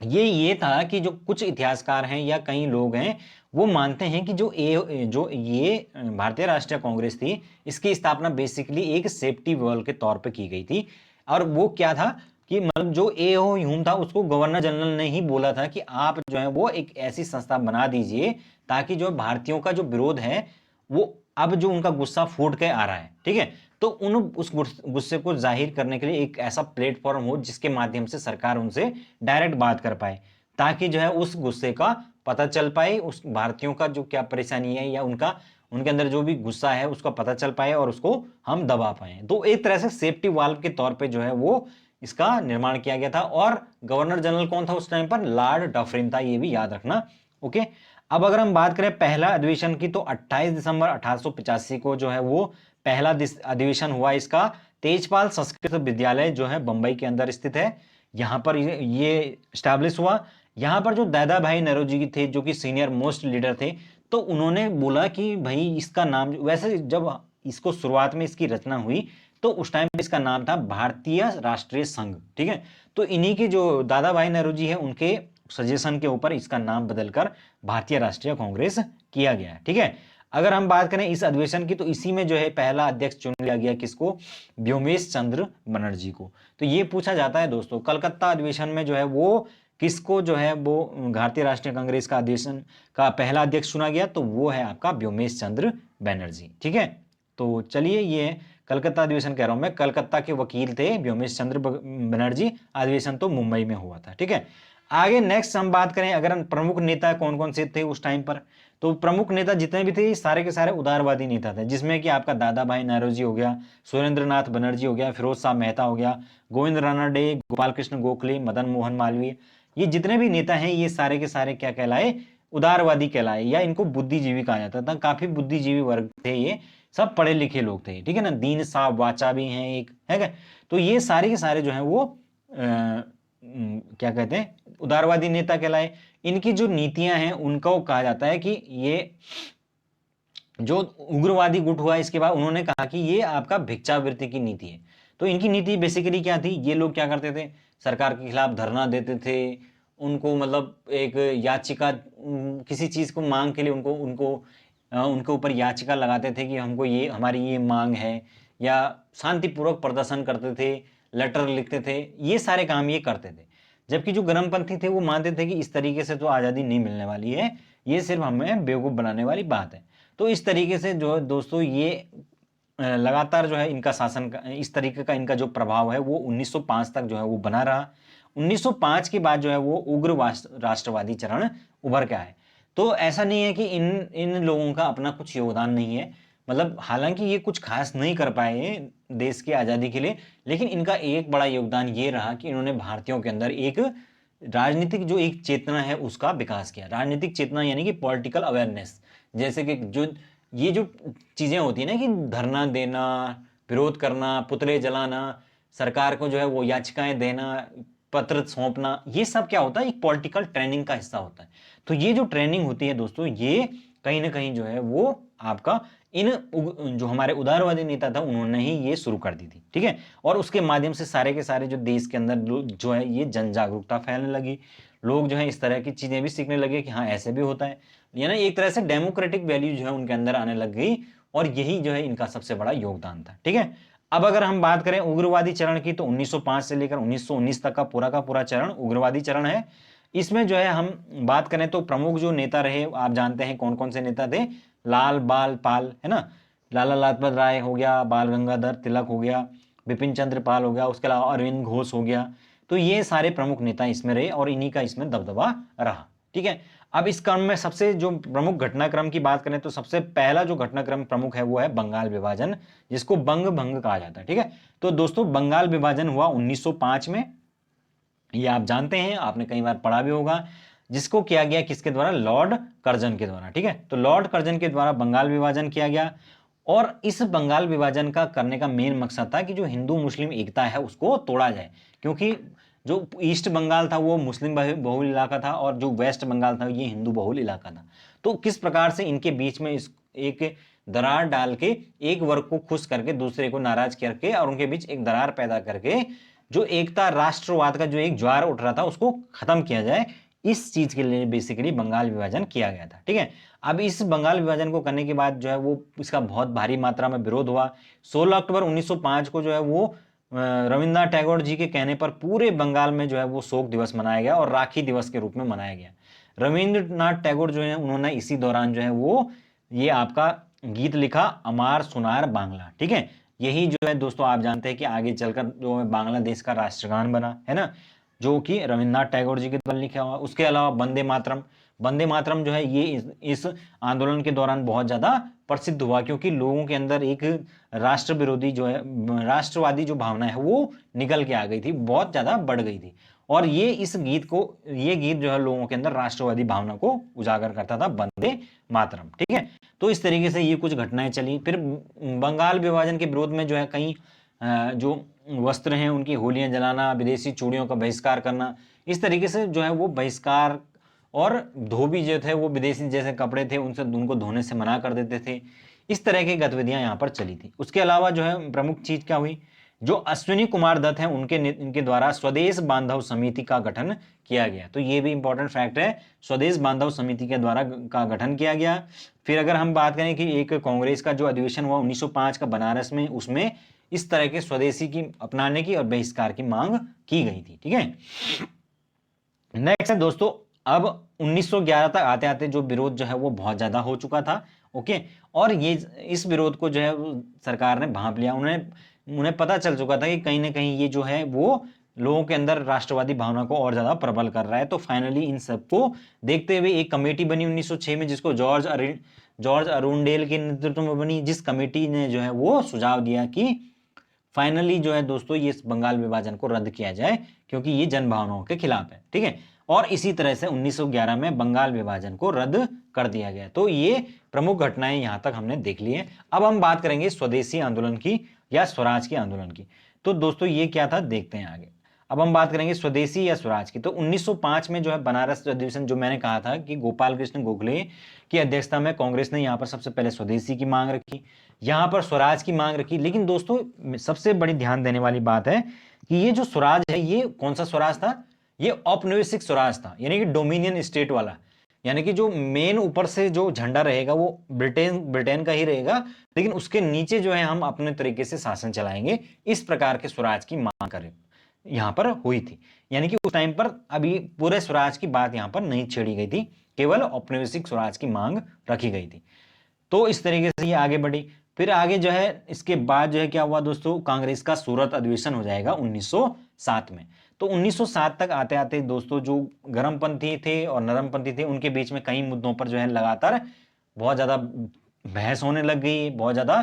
ये था कि जो कुछ इतिहासकार हैं या कई लोग हैं वो मानते हैं कि जो ये भारतीय राष्ट्रीय कांग्रेस थी इसकी स्थापना बेसिकली एक सेफ्टी वॉल के तौर पे की गई थी। और वो क्या था कि मतलब जो ए ओ ह्यूम था उसको गवर्नर जनरल ने ही बोला था कि आप जो है वो एक ऐसी संस्था बना दीजिए ताकि जो भारतीयों का जो विरोध है वो अब जो उनका गुस्सा फूट के आ रहा है, ठीक है, तो उस गुस्से को जाहिर करने के लिए एक ऐसा प्लेटफॉर्म हो जिसके माध्यम से सरकार उनसे डायरेक्ट बात कर पाए, ताकि जो है उस गुस्से का पता चल पाए, उस भारतीयों का जो क्या परेशानी है या उनके अंदर जो भी गुस्सा है उसका पता चल पाए और उसको हम दबा पाए। तो एक तरह से सेफ्टी वाल्व के तौर पे जो है वो इसका निर्माण किया गया था। और गवर्नर जनरल कौन था उस टाइम पर? लॉर्ड डफरिन था, ये भी याद रखना। ओके, अब अगर हम बात करें पहला अधिवेशन की, तो 28 दिसंबर 1885 को जो है वो पहला अधिवेशन हुआ इसका। तेजपाल संस्कृत विद्यालय जो है बंबई के अंदर स्थित है, यहां पर ये स्टैब्लिश हुआ। यहां पर जो दादा भाई नौरोजी थे जो कि सीनियर मोस्ट लीडर थे, तो उन्होंने बोला कि भाई इसका नाम, वैसे जब इसको शुरुआत में इसकी रचना हुई तो उस टाइम पे इसका नाम था भारतीय राष्ट्रीय संघ। ठीक है, तो इन्हीं के जो दादा भाई नौरोजी है उनके सजेशन के ऊपर इसका नाम बदलकर भारतीय राष्ट्रीय कांग्रेस किया गया है। ठीक है, अगर हम बात करें इस अधिवेशन की, तो इसी में जो है पहला अध्यक्ष चुन लिया गया किसको? व्योमेश चंद्र बनर्जी को। तो ये पूछा जाता है दोस्तों, कलकत्ता अधिवेशन में जो है वो किसको जो है वो भारतीय राष्ट्रीय कांग्रेस का अधिवेशन का पहला अध्यक्ष चुना गया? तो वो है आपका व्योमेश चंद्र बनर्जी। ठीक है, तो चलिए, ये कलकत्ता अधिवेशन कह रहा हूं मैं, कलकत्ता के वकील थे व्योमेश चंद्र बनर्जी। अधिवेशन तो मुंबई में हुआ था। ठीक है, आगे नेक्स्ट हम बात करें, अगर प्रमुख नेता कौन कौन से थे उस टाइम पर, तो प्रमुख नेता जितने भी थे सारे के सारे उदारवादी नेता थे, जिसमें कि आपका दादा भाई नौरोजी हो गया, सुरेंद्र नाथ बनर्जी हो गया, फिरोज शाह मेहता हो गया, गोविंद रानडे, गोपाल कृष्ण गोखले, मदन मोहन मालवीय, ये जितने भी नेता हैं ये सारे के सारे क्या कहलाए? उदारवादी कहलाए, या इनको बुद्धिजीवी कहा जाता था। काफी बुद्धिजीवी वर्ग थे, ये सब पढ़े लिखे लोग थे। ठीक है ना, दीन साहब वाचा भी हैं एक, है क्या? तो ये सारे के सारे जो है वो क्या कहते हैं? उदारवादी नेता कहलाए। इनकी जो नीतियां हैं उनको कहा जाता है कि ये जो उग्रवादी गुट हुआ इसके बाद उन्होंने कहा कि ये आपका भिक्षावृत्ति की नीति है। तो इनकी नीति बेसिकली क्या थी? ये लोग क्या करते थे? सरकार के खिलाफ धरना देते थे, उनको मतलब एक याचिका, किसी चीज को मांग के लिए उनको उनको उनके ऊपर याचिका लगाते थे कि हमको ये, हमारी ये मांग है, या शांतिपूर्वक प्रदर्शन करते थे, लेटर लिखते थे, ये सारे काम ये करते थे। जबकि जो गर्मपंथी थे वो मानते थे कि इस तरीके से तो आज़ादी नहीं मिलने वाली है, ये सिर्फ हमें बेवकूफ़ बनाने वाली बात है। तो इस तरीके से जो है दोस्तों ये लगातार जो है इनका शासन का, इस तरीके का इनका जो प्रभाव है वो 1905 तक जो है वो बना रहा। 1905 के बाद जो है वो उग्र राष्ट्रवादी चरण उभर के आए। तो ऐसा नहीं है कि इन इन लोगों का अपना कुछ योगदान नहीं है, मतलब हालांकि ये कुछ खास नहीं कर पाए देश की आज़ादी के लिए, लेकिन इनका एक बड़ा योगदान ये रहा कि इन्होंने भारतीयों के अंदर एक राजनीतिक जो एक चेतना है उसका विकास किया। राजनीतिक चेतना यानी कि पॉलिटिकल अवेयरनेस, जैसे कि जो ये जो चीज़ें होती है ना कि धरना देना, विरोध करना, पुतले जलाना, सरकार को जो है वो याचिकाएं देना, पत्र सौंपना, ये सब क्या होता है? एक पॉलिटिकल ट्रेनिंग का हिस्सा होता है। तो ये जो ट्रेनिंग होती है दोस्तों, ये कहीं ना कहीं जो है वो आपका इन जो हमारे उदारवादी नेता था उन्होंने ही ये शुरू कर दी थी, ठीक है। और उसके माध्यम से सारे के सारे जो देश के अंदर जो है ये जन जागरूकता फैलने लगी, लोग जो है इस तरह की चीजें भी सीखने लगे कि हाँ ऐसे भी होता है, यानी एक तरह से डेमोक्रेटिक वैल्यू जो है उनके अंदर आने लग गई, और यही जो है इनका सबसे बड़ा योगदान था, ठीक है। अब अगर हम बात करें उग्रवादी चरण की, तो 1905 से लेकर 1919 तक का पूरा चरण उग्रवादी चरण है। इसमें जो है हम बात करें तो प्रमुख जो नेता रहे, आप जानते हैं कौन कौन से नेता थे। लाल बाल पाल, है ना, लाला लाजपत राय हो गया, बाल गंगाधर तिलक हो गया, बिपिन चंद्र पाल हो गया, उसके अलावा अरविंद घोष हो गया। तो ये सारे प्रमुख नेता इसमें रहे और इन्हीं का इसमें दबदबा रहा, ठीक है। अब इस क्रम में सबसे जो प्रमुख घटनाक्रम की बात करें तो सबसे पहला जो घटनाक्रम प्रमुख है वो है बंगाल विभाजन, जिसको बंग भंग कहा जाता है, ठीक है। तो दोस्तों बंगाल विभाजन हुआ 1905 में, ये आप जानते हैं, आपने कई बार पढ़ा भी होगा, जिसको किया गया किसके द्वारा, लॉर्ड कर्जन के द्वारा, ठीक है। तो लॉर्ड कर्जन के द्वारा बंगाल विभाजन किया गया, और इस बंगाल विभाजन का करने का मेन मकसद था कि जो हिंदू मुस्लिम एकता है उसको तोड़ा जाए, क्योंकि जो ईस्ट बंगाल था वो मुस्लिम बहुल इलाका था और जो वेस्ट बंगाल था ये हिंदू बहुल इलाका था। तो किस प्रकार से इनके बीच में इस एक दरार डाल के एक वर्ग को खुश करके दूसरे को नाराज करके और उनके बीच एक दरार पैदा करके जो एकता राष्ट्रवाद का जो एक ज्वार उठ रहा था उसको खत्म किया जाए, इस चीज के लिए बेसिकली बंगाल विभाजन किया गया था, ठीक है। अब इस बंगाल विभाजन को करने के बाद जो है वो इसका बहुत भारी मात्रा में विरोध हुआ। 16 अक्टूबर 1905 को जो है वो रविन्द्रनाथ टैगोर जी के कहने पर पूरे बंगाल में जो है वो शोक दिवस मनाया गया और राखी दिवस के रूप में मनाया गया। रविन्द्रनाथ टैगोर जो है उन्होंने इसी दौरान जो है वो ये आपका गीत लिखा, अमार सुनार बांग्ला, ठीक है। यही जो है दोस्तों आप जानते हैं कि आगे चलकर जो है बांग्लादेश का राष्ट्रगान बना, है ना, जो कि रविन्द्रनाथ टैगोर जी के द्वारा लिखा हुआ। उसके अलावा वंदे मातरम, वंदे मातरम जो है ये इस आंदोलन के दौरान बहुत ज्यादा प्रसिद्ध हुआ, क्योंकि लोगों के अंदर एक राष्ट्र विरोधी जो है राष्ट्रवादी जो भावना है वो निकल के आ गई थी, बहुत ज्यादा बढ़ गई थी। और ये गीत जो है लोगों के अंदर राष्ट्रवादी भावना को उजागर करता था, वंदे मातरम, ठीक है। तो इस तरीके से ये कुछ घटनाएं चली। फिर बंगाल विभाजन के विरोध में जो है कई जो वस्त्र हैं उनकी होलियां जलाना, विदेशी चूड़ियों का बहिष्कार करना, इस तरीके से जो है वो बहिष्कार, और धोबी जो थे वो विदेशी जैसे कपड़े थे उनसे उनको धोने से मना कर देते थे। इस तरह की गतिविधियां यहाँ पर चली थी। उसके अलावा जो है प्रमुख चीज क्या हुई, जो अश्विनी कुमार दत्त हैं इनके द्वारा स्वदेश बांधव समिति का गठन किया गया। तो ये भी इंपॉर्टेंट फैक्ट है, स्वदेश बांधव समिति के द्वारा का गठन किया गया। फिर अगर हम बात करें कि एक कांग्रेस का जो अधिवेशन हुआ 1905 का बनारस में, उसमें इस तरह के स्वदेशी की अपनाने की और बहिष्कार की मांग की गई थी, ठीक है। नेक्स्ट है दोस्तों, अब 1911 तक आते आते जो विरोध जो है वो बहुत ज्यादा हो चुका था, ओके। और ये इस विरोध को जो है सरकार ने भांप लिया, उन्हें पता चल चुका था कि कहीं ना कहीं ये जो है वो लोगों के अंदर राष्ट्रवादी भावना को और ज्यादा प्रबल कर रहा है। तो फाइनली इन सबको देखते हुए एक कमेटी बनी 1906 में, जिसको जॉर्ज अरुंडेल के नेतृत्व में बनी, जिस कमेटी ने जो है वो सुझाव दिया कि फाइनली जो है दोस्तों ये बंगाल विभाजन को रद्द किया जाए, क्योंकि ये जन भावनाओं के खिलाफ है, ठीक है। और इसी तरह से 1911 में बंगाल विभाजन को रद्द कर दिया गया। तो ये प्रमुख घटनाएं यहां तक हमने देख ली है। अब हम बात करेंगे स्वदेशी आंदोलन की या स्वराज के आंदोलन की। तो दोस्तों ये क्या था, देखते हैं आगे। अब हम बात करेंगे स्वदेशी या स्वराज की। तो 1905 में जो है बनारस अधिवेशन, जो मैंने कहा था कि गोपाल कृष्ण गोखले की अध्यक्षता में कांग्रेस ने यहाँ पर सबसे पहले स्वदेशी की मांग रखी, यहाँ पर स्वराज की मांग रखी। लेकिन दोस्तों सबसे बड़ी ध्यान देने वाली बात है कि ये जो स्वराज है ये कौन सा स्वराज था, ये औपनिवेशिक स्वराज था, यानी कि डोमिनियन स्टेट वाला, यानी कि जो मेन ऊपर से जो झंडा रहेगा वो ब्रिटेन का ही रहेगा, लेकिन उसके नीचे जो है हम अपने तरीके से शासन चलाएंगे। इस प्रकार के स्वराज की मांग करें यहां पर हुई थी, यानी कि उस टाइम पर अभी पूरे स्वराज की बात यहां पर नहीं छेड़ी गई थी, केवल औपनिवेशिक स्वराज की मांग रखी गई थी। तो इस तरीके से ये आगे बढ़ी। फिर आगे जो है इसके बाद जो है क्या हुआ दोस्तों, कांग्रेस का सूरत अधिवेशन हो जाएगा 1907 में। तो 1907 तक आते आते दोस्तों जो गर्मपंथी थे और नरमपंथी थे उनके बीच में कई मुद्दों पर जो है लगातार बहुत ज्यादा बहस होने लग गई, बहुत ज्यादा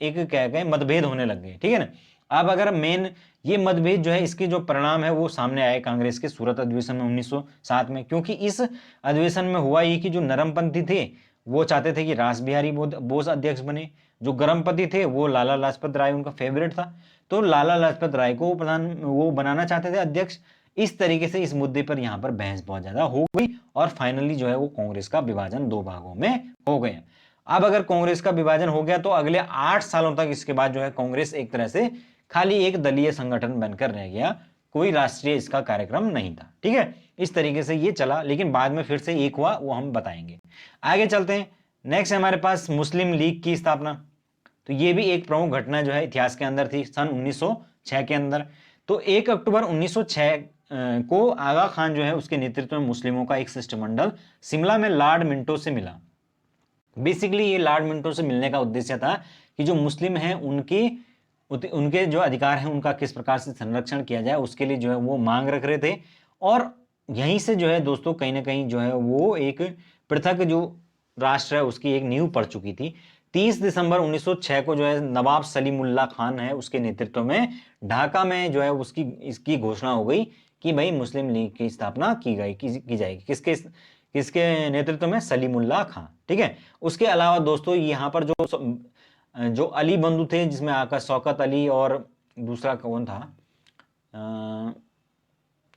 एक कह गए मतभेद होने लग गए, ठीक है ना। अब अगर मेन ये मतभेद जो है इसके जो परिणाम है वो सामने आए कांग्रेस के सूरत अधिवेशन में 1907 में, क्योंकि इस अधिवेशन में हुआ ये कि जो नरमपंथी थे वो चाहते थे कि रास बिहारी बोस अध्यक्ष बने, जो गर्मपंथी थे वो लाला लाजपत राय उनका फेवरेट था, तो लाला लाजपत राय को वो बनाना चाहते थे अध्यक्ष। इस तरीके से इस मुद्दे पर यहाँ पर बहस बहुत ज्यादा हो गई और फाइनली जो है वो कांग्रेस का विभाजन 2 भागों में हो गया। अब अगर कांग्रेस का विभाजन हो गया तो अगले 8 सालों तक इसके बाद जो है कांग्रेस एक तरह से खाली एक दलीय संगठन बनकर रह गया, कोई राष्ट्रीय इसका कार्यक्रम नहीं था। ठीक है, इस तरीके से ये चला, लेकिन बाद में फिर से एक हुआ, वो हम बताएंगे। आगे चलते हैं। नेक्स्ट हमारे पास मुस्लिम लीग की स्थापना। तो ये भी एक प्रमुख घटना जो है इतिहास के अंदर थी सन 1906 के अंदर। तो 1 अक्टूबर 1906 को आगा खान जो है उसके नेतृत्व में मुस्लिमों का एक शिष्टमंडल शिमला में लॉर्ड मिंटो से मिला। बेसिकली ये लॉर्ड मिंटो से मिलने का उद्देश्य था कि जो मुस्लिम हैं उनके जो अधिकार हैं उनका किस प्रकार से संरक्षण किया जाए, उसके लिए जो है वो मांग रख रहे थे। और यहीं से जो है दोस्तों कहीं ना कहीं जो है वो एक पृथक जो राष्ट्र है उसकी एक नींव पड़ चुकी थी। 30 दिसंबर 1906 को जो है नवाब सलीमुल्लाह खान है उसके नेतृत्व में ढाका में जो है इसकी घोषणा हो गई कि भाई मुस्लिम लीग की स्थापना की जाएगी। किसके नेतृत्व में? सलीमुल्लाह खान। ठीक है, उसके अलावा दोस्तों यहाँ पर जो अली बंधु थे, जिसमें आका शौकत अली और दूसरा कौन था,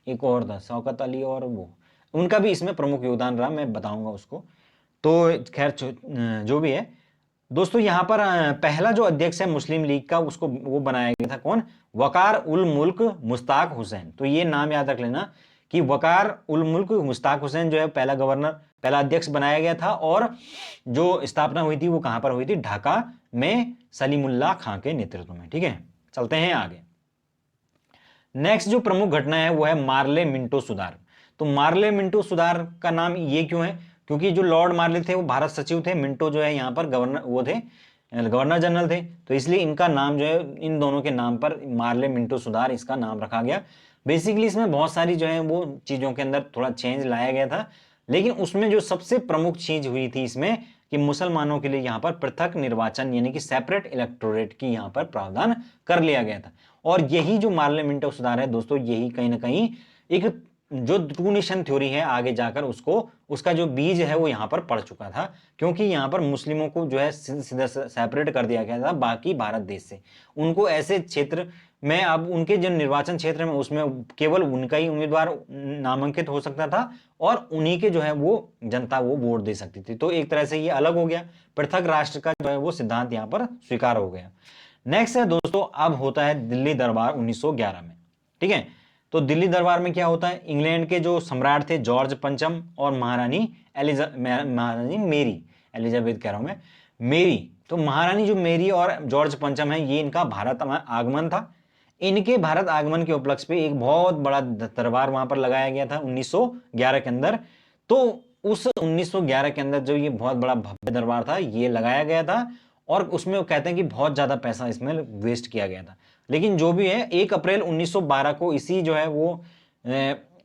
एक और था शौकत अली, और वो उनका भी इसमें प्रमुख योगदान रहा, मैं बताऊंगा उसको। तो खैर जो भी है दोस्तों, यहाँ पर पहला जो अध्यक्ष है मुस्लिम लीग का उसको वो बनाया गया था कौन? वकार उल मुल्क मुश्ताक हुसैन। तो ये नाम याद रख लेना कि वकार उल मुल्क मुश्ताक हुसैन जो है पहला अध्यक्ष बनाया गया था। और जो स्थापना हुई थी वो कहां पर हुई थी? ढाका में सलीमुल्लाह खां के नेतृत्व में। ठीक है, चलते हैं आगे। नेक्स्ट जो प्रमुख घटना है वो है मार्ले मिंटो सुधार। तो मार्ले मिंटो सुधार का नाम ये क्यों है? क्योंकि जो लॉर्ड मार्ले थे वो भारत सचिव थे, मिंटो जो है यहाँ पर गवर्नर जनरल थे, तो इसलिए इनका नाम जो है इन दोनों के नाम पर मार्ले मिंटो सुधार इसका नाम रखा गया। बेसिकली इसमें बहुत सारी जो है वो चीजों के अंदर थोड़ा चेंज लाया गया था, लेकिन उसमें जो सबसे प्रमुख चीज हुई थी इसमें कि मुसलमानों के लिए यहाँ पर पृथक निर्वाचन यानी कि सेपरेट इलेक्टोरेट की यहाँ पर प्रावधान कर लिया गया था। और यही जो मार्ले मिंटो सुधार है दोस्तों, यही कहीं ना कहीं एक जो टू नेशन थ्योरी है आगे जाकर उसका जो बीज है वो यहाँ पर पड़ चुका था, क्योंकि यहाँ पर मुस्लिमों को जो है सीधा सेपरेट कर दिया गया था बाकी भारत देश से। उनको ऐसे क्षेत्र में, अब उनके जो निर्वाचन क्षेत्र में उसमें केवल उनका ही उम्मीदवार नामांकित हो सकता था और उन्हीं के जो है वो जनता वो वोट दे सकती थी। तो एक तरह से ये अलग हो गया, पृथक राष्ट्र का जो है वो सिद्धांत यहाँ पर स्वीकार हो गया। नेक्स्ट है दोस्तों, अब होता है दिल्ली दरबार 1911 में। ठीक है, तो दिल्ली दरबार में क्या होता है? इंग्लैंड के जो सम्राट थे जॉर्ज पंचम और महारानी मेरी, एलिजाबेथ कह रहा हूं मैं, मेरी। तो महारानी जो मेरी और जॉर्ज पंचम है, ये इनका भारत आगमन था। इनके भारत आगमन के उपलक्ष्य पे एक बहुत बड़ा दरबार वहां पर लगाया गया था 1911 के अंदर। तो उस 1911 के अंदर जो ये बहुत बड़ा भव्य दरबार था ये लगाया गया था, और उसमें वो कहते हैं कि बहुत ज्यादा पैसा इसमें वेस्ट किया गया था। लेकिन जो भी है 1 अप्रैल 1912 को इसी जो है वो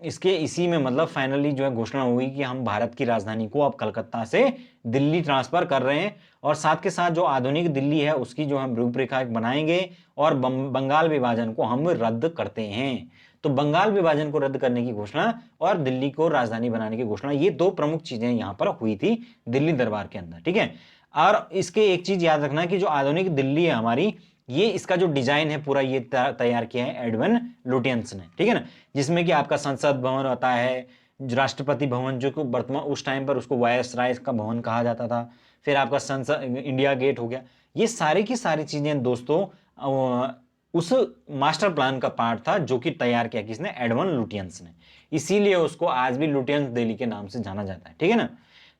इसी में मतलब फाइनली जो है घोषणा हुई कि हम भारत की राजधानी को अब कलकत्ता से दिल्ली ट्रांसफर कर रहे हैं, और साथ के साथ जो आधुनिक दिल्ली है उसकी जो हम रूपरेखा बनाएंगे, और बंगाल विभाजन को हम रद्द करते हैं। तो बंगाल विभाजन को रद्द करने की घोषणा और दिल्ली को राजधानी बनाने की घोषणा, ये 2 प्रमुख चीजें यहां पर हुई थी दिल्ली दरबार के अंदर। ठीक है, और इसके एक चीज याद रखना कि जो आधुनिक दिल्ली है हमारी, ये इसका जो डिजाइन है पूरा ये तैयार किया है एडविन लुटियंस ने। ठीक है ना, जिसमें कि आपका संसद भवन होता है, राष्ट्रपति भवन जो कि वर्तमान उस टाइम पर उसको वायसराय का भवन कहा जाता था, फिर आपका संसद इंडिया गेट हो गया। ये सारी की सारी चीजें दोस्तों उस मास्टर प्लान का पार्ट था जो कि तैयार किया किसने? एडविन लुटियंस ने। इसीलिए उसको आज भी लुटियंस दिल्ली के नाम से जाना जाता है। ठीक है ना,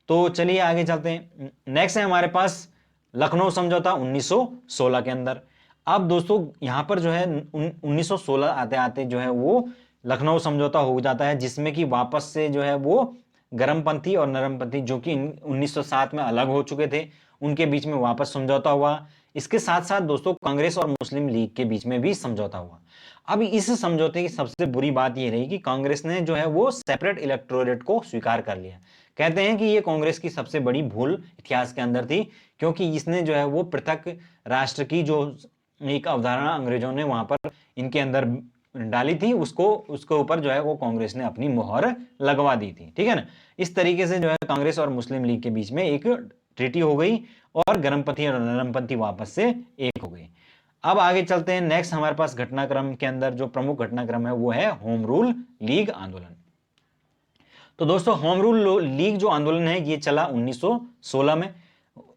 तो चलिए आगे चलते हैं। नेक्स्ट है हमारे पास लखनऊ समझौता 1916 के अंदर। अब दोस्तों यहां पर जो है 1916 आते आते जो है वो लखनऊ समझौता हो जाता है, जिसमें कि वापस से जो है वो गर्मपंथी और नरमपंथी जो कि 1907 में अलग हो चुके थे उनके बीच में वापस समझौता हुआ। इसके साथ साथ दोस्तों कांग्रेस और मुस्लिम लीग के बीच में भी समझौता हुआ। अब इस समझौते की सबसे बुरी बात यह रही कि कांग्रेस ने जो है वो सेपरेट इलेक्टोरेट को स्वीकार कर लिया। कहते हैं कि ये कांग्रेस की सबसे बड़ी भूल इतिहास के अंदर थी, क्योंकि इसने जो है वो पृथक राष्ट्र की जो एक अवधारणा अंग्रेजों ने वहां पर इनके अंदर डाली थी उसके ऊपर जो है वो कांग्रेस ने अपनी मोहर लगवा दी थी। ठीक है ना, इस तरीके से जो है कांग्रेस और मुस्लिम लीग के बीच में एक ट्रीटी हो गई और गर्मपंथी और नरमपंथी वापस से एक हो गई। अब आगे चलते हैं। नेक्स्ट हमारे पास घटनाक्रम के अंदर जो प्रमुख घटनाक्रम है वो है होम रूल लीग आंदोलन। तो दोस्तों होम रूल लीग जो आंदोलन है ये चला 1916 में।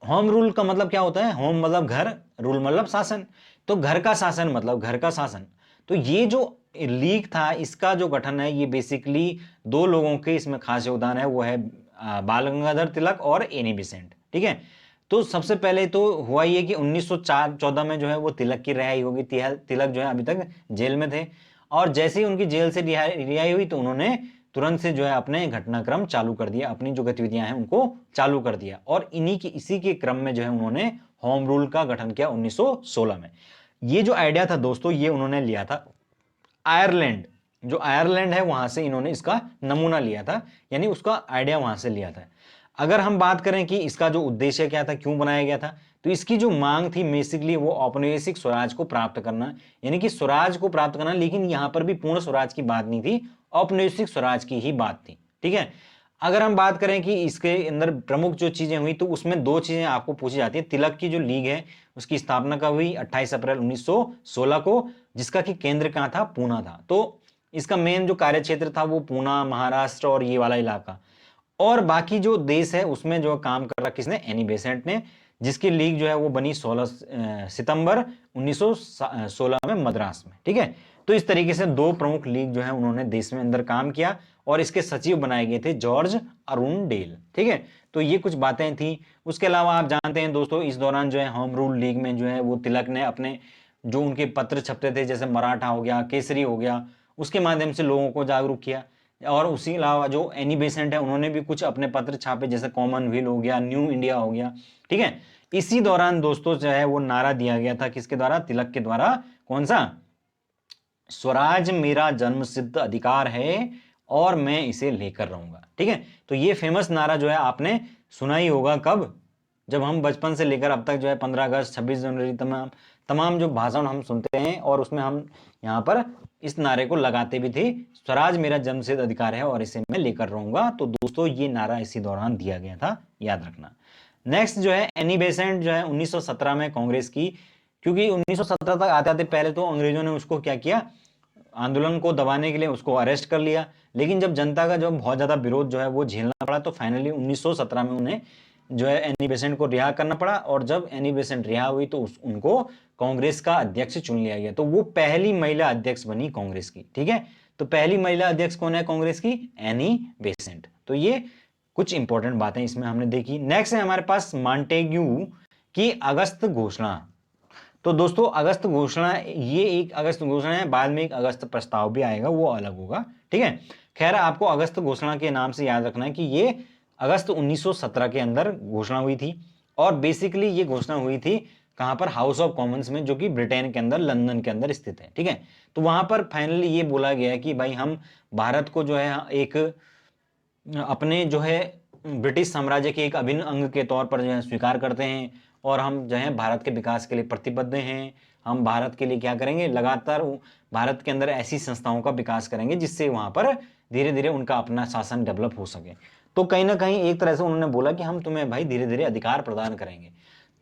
होम रूल का मतलब क्या होता है? होम मतलब घर, रूल मतलब शासन। तो घर का शासन मतलब घर का शासन। तो ये जो लीग था इसका जो गठन है ये बेसिकली दो लोगों के इसमें खास योगदान है, वो है बाल गंगाधर तिलक और एनी बेसेंट। ठीक है। तो सबसे पहले तो हुआ ये कि 1914 में जो है वो तिलक की रिहाई होगी। तिलक जो है अभी तक जेल में थे, और जैसे ही उनकी जेल से रिहाई हुई तो उन्होंने तुरंत से जो है अपने घटनाक्रम चालू कर दिया, अपनी जो गतिविधियां हैं उनको चालू कर दिया। और इसी के क्रम में जो है उन्होंने होम रूल का गठन किया 1916 में। ये जो आइडिया था दोस्तों ये उन्होंने लिया था आयरलैंड, जो आयरलैंड है वहां से इन्होंने इसका नमूना लिया था, यानी उसका आइडिया वहां से लिया था। अगर हम बात करें कि इसका जो उद्देश्य क्या था, क्यों बनाया गया था, तो इसकी जो मांग थी बेसिकली वो औपनिवेशिक स्वराज को प्राप्त करना, यानी कि स्वराज को प्राप्त करना। लेकिन यहां पर भी पूर्ण स्वराज की बात नहीं थी, औपनिवेशिक स्वराज की ही बात थी। ठीक है। अगर हम बात करें कि इसके अंदर प्रमुख जो चीजें हुई तो उसमें दो चीजें आपको पूछी जाती है। तिलक की जो लीग है उसकी स्थापना कब हुई? 28 अप्रैल 1916 को, जिसका कि केंद्र कहां था? पूना था। तो इसका मेन जो कार्य क्षेत्र था वो पूना, महाराष्ट्र और ये वाला इलाका। और बाकी जो देश है उसमें जो काम कर रहा किसने? एनी बेसेंट ने, जिसकी लीग जो है वो बनी 16 सितंबर 1916 में मद्रास में। ठीक है। तो इस तरीके से दो प्रमुख लीग जो है उन्होंने देश में अंदर काम किया, और इसके सचिव बनाए गए थे जॉर्ज अरुणडेल। ठीक है। तो ये कुछ बातें थी। उसके अलावा आप जानते हैं दोस्तों इस दौरान जो है होम रूल लीग में जो है वो तिलक ने अपने जो उनके पत्र छपते थे, जैसे मराठा हो गया, केसरी हो गया, उसके माध्यम से लोगों को जागरूक किया। और उसी अलावा जो एनी बेसेंट है उन्होंने भी कुछ अपने पत्र छापे, जैसे कॉमनवेल्थ हो गया, न्यू इंडिया हो गया। ठीक है। इसी दौरान दोस्तों जो है वो नारा दिया गया था, किसके द्वारा? तिलक के द्वारा। कौन सा? स्वराज मेरा जन्मसिद्ध अधिकार है और मैं इसे लेकर रहूंगा। ठीक है। तो ये फेमस नारा जो है आपने सुना ही होगा। कब? जब हम बचपन से लेकर अब तक जो है 15 अगस्त, 26 जनवरी, तमाम तमाम जो भाषण हम सुनते हैं, और उसमें हम यहाँ पर इस नारे को लगाते भी थे, स्वराज मेरा जन्मसिद्ध अधिकार है और इसे मैं लेकर रहूंगा। तो दोस्तों ये नारा इसी दौरान दिया गया था, याद रखना। नेक्स्ट जो है एनी बेसेंट जो है 1917 में कांग्रेस की, क्योंकि 1917 तक आते आते पहले तो अंग्रेजों ने उसको क्या किया, आंदोलन को दबाने के लिए उसको अरेस्ट कर लिया। लेकिन जब जनता का जो बहुत ज्यादा विरोध जो है वो झेलना पड़ा, तो फाइनली 1917 में उन्हें जो है एनी बेसेंट को रिहा करना पड़ा। और जब एनी बेसेंट रिहा हुई तो उनको कांग्रेस का अध्यक्ष चुन लिया गया। तो वो पहली महिला अध्यक्ष बनी कांग्रेस की। ठीक है। तो पहली महिला अध्यक्ष कौन है कांग्रेस की? Annie Besant. तो ये कुछ इंपॉर्टेंट बातें इसमें हमने देखी। नेक्स्ट है हमारे पास मॉन्टेग्यू की अगस्त घोषणा। तो दोस्तों अगस्त घोषणा, ये एक अगस्त घोषणा है, बाद में एक अगस्त प्रस्ताव भी आएगा, वो अलग होगा। ठीक है। खैर आपको अगस्त घोषणा के नाम से याद रखना है कि ये अगस्त 1917 के अंदर घोषणा हुई थी। और बेसिकली ये घोषणा हुई थी कहां पर? हाउस ऑफ कॉमन्स में, जो कि ब्रिटेन के अंदर, लंदन के अंदर स्थित है। ठीक है। तो वहां पर फाइनली ये बोला गया कि भाई हम भारत को जो है एक अपने जो है ब्रिटिश साम्राज्य के एक अभिन्न अंग के तौर पर जो है स्वीकार करते हैं, और हम जो है भारत के विकास के लिए प्रतिबद्ध हैं। हम भारत के लिए क्या करेंगे? लगातार भारत के अंदर ऐसी संस्थाओं का विकास करेंगे जिससे वहां पर धीरे धीरे उनका अपना शासन डेवलप हो सके। तो कहीं ना कहीं एक तरह से उन्होंने बोला कि हम तुम्हें भाई धीरे धीरे अधिकार प्रदान करेंगे।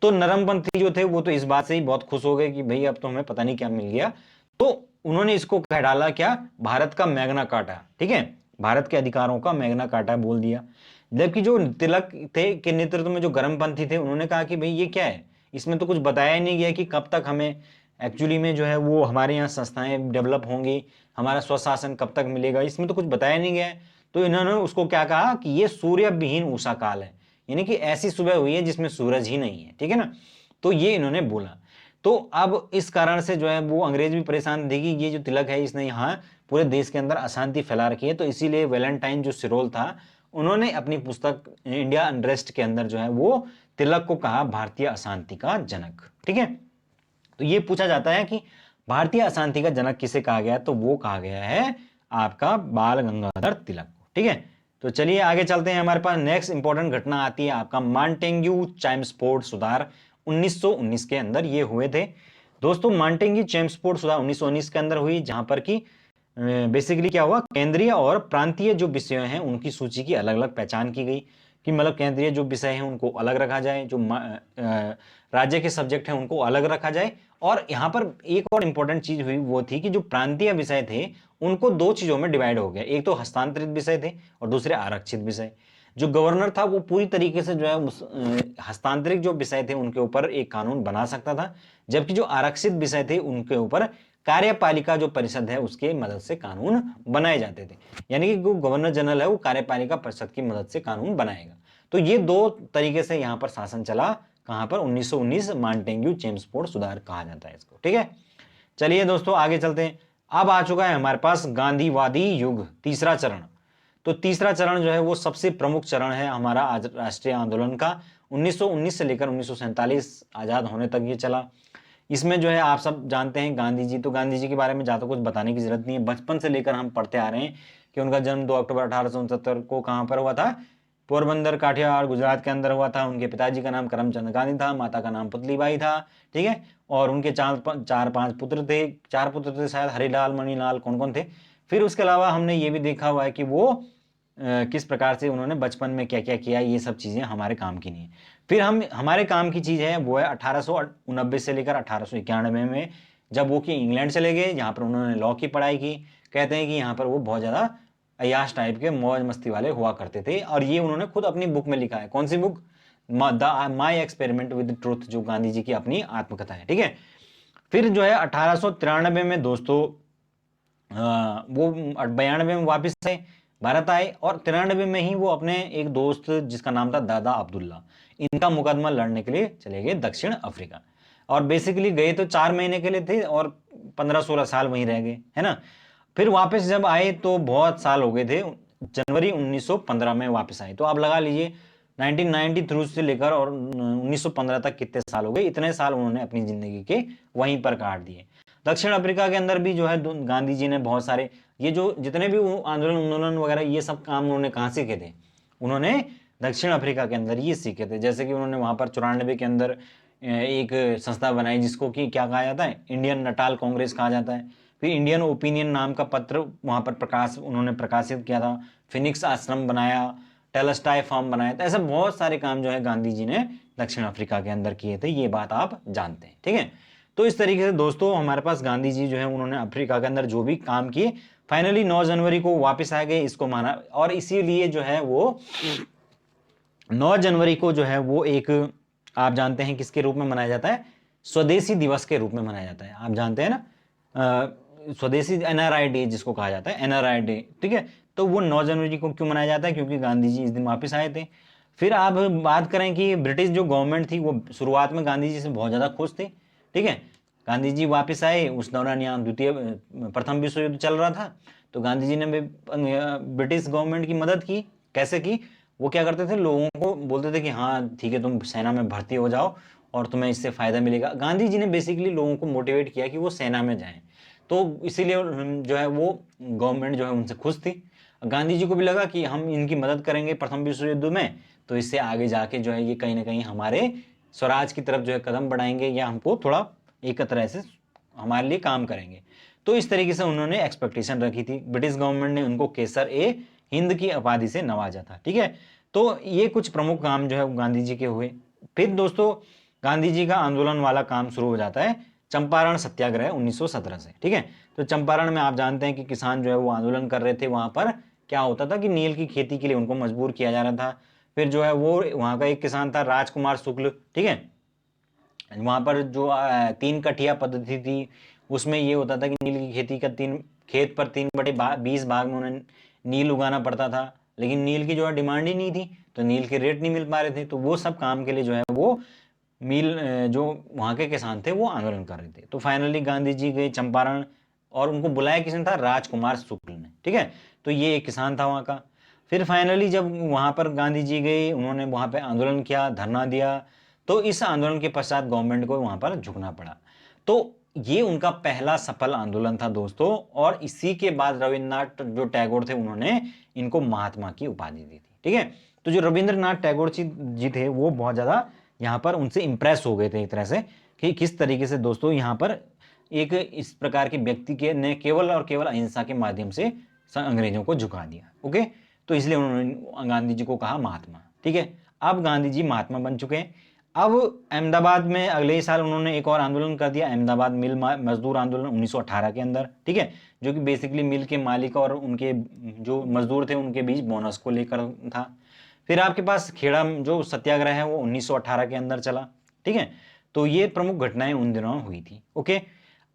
तो नरमपंथी जो थे वो तो इस बात से ही बहुत खुश हो गए कि भाई अब तो हमें पता नहीं क्या मिल गया। तो उन्होंने इसको कह डाला क्या? भारत का मैग्ना कार्टा। ठीक है। भारत के अधिकारों का मैग्ना कार्टा बोल दिया। जबकि जो तिलक थे के नेतृत्व में जो गर्मपंथी थे उन्होंने कहा कि भाई ये क्या है, इसमें तो कुछ बताया ही नहीं गया कि कब तक हमें एक्चुअली में जो है वो हमारे यहाँ संस्थाएं डेवलप होंगी, हमारा स्वशासन कब तक मिलेगा, इसमें तो कुछ बताया नहीं गया है। तो इन्होंने उसको क्या कहा कि ये सूर्य विहीन उषा काल है, यानी कि ऐसी सुबह हुई है जिसमें सूरज ही नहीं है। ठीक है ना। तो ये इन्होंने बोला। तो अब इस कारण से जो है वो अंग्रेज भी परेशान थे कि ये जो तिलक है इसने यहाँ पूरे देश के अंदर अशांति फैला रखी है। तो इसीलिए वैलेंटाइन जो सिरोल था उन्होंने अपनी पुस्तक इंडिया अनरेस्ट के अंदर जो है वो तिलक को कहा भारतीय अशांति का जनक। ठीक है। तो ये पूछा जाता है कि भारतीय अशांति का जनक किसे कहा गया, तो वो कहा गया है आपका बाल गंगाधर तिलक को। ठीक है। तो चलिए आगे चलते हैं। हमारे पास नेक्स्ट इंपॉर्टेंट घटना आती है आपका मॉन्टेग्यू चैम्सफोर्ड सुधार 1919 के अंदर ये हुए थे। दोस्तों मॉन्टेग्यू चैम्सफोर्ड सुधार 1919 के अंदर हुई, जहां पर कि बेसिकली क्या हुआ, केंद्रीय और प्रांतीय जो विषय हैं उनकी सूची की अलग अलग पहचान की गई, कि मतलब केंद्रीय जो विषय हैं उनको अलग रखा जाए, जो राज्य के सब्जेक्ट हैं उनको अलग रखा जाए, और यहाँ पर एक और इंपॉर्टेंट चीज हुई, वो थी कि जो प्रांतीय विषय थे उनको दो चीजों में डिवाइड हो गया, एक तो हस्तांतरित विषय थे और दूसरे आरक्षित विषय। जो गवर्नर था वो पूरी तरीके से जो है उस हस्तांतरित जो विषय थे उनके ऊपर एक कानून बना सकता था, जबकि जो आरक्षित विषय थे उनके ऊपर कार्यपालिका जो परिषद है उसके मदद से कानून बनाए जाते थे। यानी कि जो गवर्नर जनरल है वो कार्यपालिका परिषद की मदद से कानून बनाएगा। तो ये दो तरीके से यहाँ पर शासन चला। कहां पर? 1919 मॉन्टेग्यू चेम्सफोर्ड सुधार कहा जाता है इसको। ठीक है, चलिए दोस्तों आगे चलते हैं। अब आ चुका है हमारे पास गांधीवादी युग, तीसरा चरण। तो तीसरा चरण जो है वो सबसे प्रमुख चरण है हमारा आज राष्ट्रीय आंदोलन का। 1919 से लेकर 1947 आजाद होने तक ये चला। इसमें जो है आप सब जानते हैं गांधी जी, तो गांधी जी के बारे में ज़्यादा कुछ बताने की जरूरत नहीं है। बचपन से लेकर हम पढ़ते आ रहे हैं कि उनका जन्म 2 अक्टूबर 1869 को कहाँ पर हुआ था? पोरबंदर, काठियावाड़, गुजरात के अंदर हुआ था। उनके पिताजी का नाम करमचंद गांधी था, माता का नाम पुतलीबाई था। ठीक है, और उनके चार पांच पुत्र थे, चार पुत्र थे शायद, हरिलाल, मणिलाल, कौन कौन थे। फिर उसके अलावा हमने ये भी देखा हुआ है कि वो किस प्रकार से उन्होंने बचपन में क्या क्या किया, ये सब चीज़ें हमारे काम की नहीं है। फिर हमारे काम की चीज़ है वो है 1889 से लेकर 1891 में, जब वो कि इंग्लैंड चले गए, जहाँ पर उन्होंने लॉ की पढ़ाई की। कहते हैं कि यहाँ पर वो बहुत ज़्यादा अयाश टाइप के मौज मस्ती वाले हुआ करते थे, और ये उन्होंने खुद अपनी बुक में लिखा है। कौन सी book? My experiment with truth, जो गांधी जी की अपनी आत्मकथा है। ठीक है, फिर जो है 1893 में दोस्तों वो 92 में वापस आए, भारत आए, और 93 में ही वो अपने एक दोस्त जिसका नाम था दादा अब्दुल्ला, इनका मुकदमा लड़ने के लिए चले गए दक्षिण अफ्रीका। और बेसिकली गए तो 4 महीने के लिए थे और 15-16 साल वहीं रह गए, है ना। फिर वापस जब आए तो बहुत साल हो गए थे, जनवरी 1915 में वापस आए। तो आप लगा लीजिए 1993 से लेकर और 1915 तक कितने साल हो गए। इतने साल उन्होंने अपनी जिंदगी के वहीं पर काट दिए। दक्षिण अफ्रीका के अंदर भी जो है गांधी जी ने बहुत सारे, ये जो जितने भी आंदोलन वगैरह ये सब काम उन्होंने कहाँ सीखे थे? उन्होंने दक्षिण अफ्रीका के अंदर ये सीखे थे। जैसे कि उन्होंने वहां पर 94 के अंदर एक संस्था बनाई जिसको कि क्या कहा जाता है? इंडियन नटाल कांग्रेस कहा जाता है। फिर इंडियन ओपिनियन नाम का पत्र वहां पर उन्होंने प्रकाशित किया था। फिनिक्स आश्रम बनाया, टेलस्टाई फार्म बनाया था। ऐसे बहुत सारे काम जो है गांधी जी ने दक्षिण अफ्रीका के अंदर किए थे, ये बात आप जानते हैं। ठीक है, तो इस तरीके से दोस्तों हमारे पास गांधी जी जो है उन्होंने अफ्रीका के अंदर जो भी काम किए, फाइनली 9 जनवरी को वापस आ गए, इसको माना। और इसीलिए जो है वो 9 जनवरी को जो है वो एक, आप जानते हैं किसके रूप में मनाया जाता है? स्वदेशी दिवस के रूप में मनाया जाता है। आप जानते हैं ना, स्वदेशी एनआरआई डे जिसको कहा जाता है, एनआरआई डे। ठीक है, तो वो 9 जनवरी को क्यों मनाया जाता है? क्योंकि गांधी जी इस दिन वापस आए थे। फिर आप बात करें कि ब्रिटिश जो गवर्नमेंट थी वो शुरुआत में गांधी जी से बहुत ज़्यादा खुश थी। ठीक है, गांधी जी वापस आए, उस दौरान यहाँ प्रथम विश्व युद्ध चल रहा था, तो गांधी जी ने भी ब्रिटिश गवर्नमेंट की मदद की। कैसे की? वो क्या करते थे, लोगों को बोलते थे कि हाँ ठीक है तुम सेना में भर्ती हो जाओ और तुम्हें इससे फायदा मिलेगा। गांधी जी ने बेसिकली लोगों को मोटिवेट किया कि वो सेना में जाएं, तो इसीलिए जो है वो गवर्नमेंट जो है उनसे खुश थी। गांधी जी को भी लगा कि हम इनकी मदद करेंगे प्रथम विश्व युद्ध में, तो इससे आगे जाके जो है ये कहीं ना कहीं हमारे स्वराज की तरफ जो है कदम बढ़ाएंगे, या हमको थोड़ा एक तरह से हमारे लिए काम करेंगे। तो इस तरीके से उन्होंने एक्सपेक्टेशन रखी थी। ब्रिटिश गवर्नमेंट ने उनको केसर ए हिंद की उपाधि से नवाजा था। ठीक है, तो ये कुछ प्रमुख काम जो है गांधी जी के हुए। फिर दोस्तों गांधी जी का आंदोलन वाला काम शुरू हो जाता है चंपारण सत्याग्रह 1917 से। ठीक है, तो चंपारण में आप जानते हैं कि किसान जो है वो आंदोलन कर रहे थे। वहां पर क्या होता था कि नील की खेती के लिए उनको मजबूर किया जा रहा था। फिर जो है वो वहां का एक किसान था राजकुमार शुक्ल। ठीक है, वहां पर जो 3 कठिया पद्धति थी, उसमें ये होता था कि नील की खेती का खेत पर 3/20 भाग में उन्हें नील उगाना पड़ता था, लेकिन नील की जो है डिमांड ही नहीं थी, तो नील के रेट नहीं मिल पा रहे थे। तो वो सब काम के लिए जो है वो जो वहाँ के किसान थे वो आंदोलन कर रहे थे। तो फाइनली गांधी जी गए चंपारण, और उनको बुलाया किसने था? राजकुमार शुक्ल ने। ठीक है, तो ये एक किसान था वहाँ का। फिर फाइनली जब वहाँ पर गांधी जी गए, उन्होंने वहाँ पे आंदोलन किया, धरना दिया, तो इस आंदोलन के पश्चात गवर्नमेंट को वहाँ पर झुकना पड़ा। तो ये उनका पहला सफल आंदोलन था दोस्तों, और इसी के बाद रविन्द्रनाथ जो टैगोर थे उन्होंने इनको महात्मा की उपाधि दी थी। ठीक है, तो जो रविंद्रनाथ टैगोर जी थे वो बहुत ज़्यादा यहाँ पर उनसे इंप्रेस हो गए थे एक तरह से, कि किस तरीके से दोस्तों यहाँ पर एक इस प्रकार के व्यक्ति के ने केवल और केवल अहिंसा के माध्यम से अंग्रेजों को झुका दिया। ओके, तो इसलिए उन्होंने गांधी जी को कहा महात्मा। ठीक है, अब गांधी जी महात्मा बन चुके हैं। अब अहमदाबाद में अगले ही साल उन्होंने एक और आंदोलन कर दिया, अहमदाबाद मिल मजदूर आंदोलन 1918 के अंदर, ठीक है, जो कि बेसिकली मिल के मालिक और उनके जो मजदूर थे उनके बीच बोनस को लेकर था। फिर आपके पास खेड़ा जो सत्याग्रह है वो 1918 के अंदर चला, ठीक है। तो ये प्रमुख घटनाएं उन दिनों हुई थी। ओके,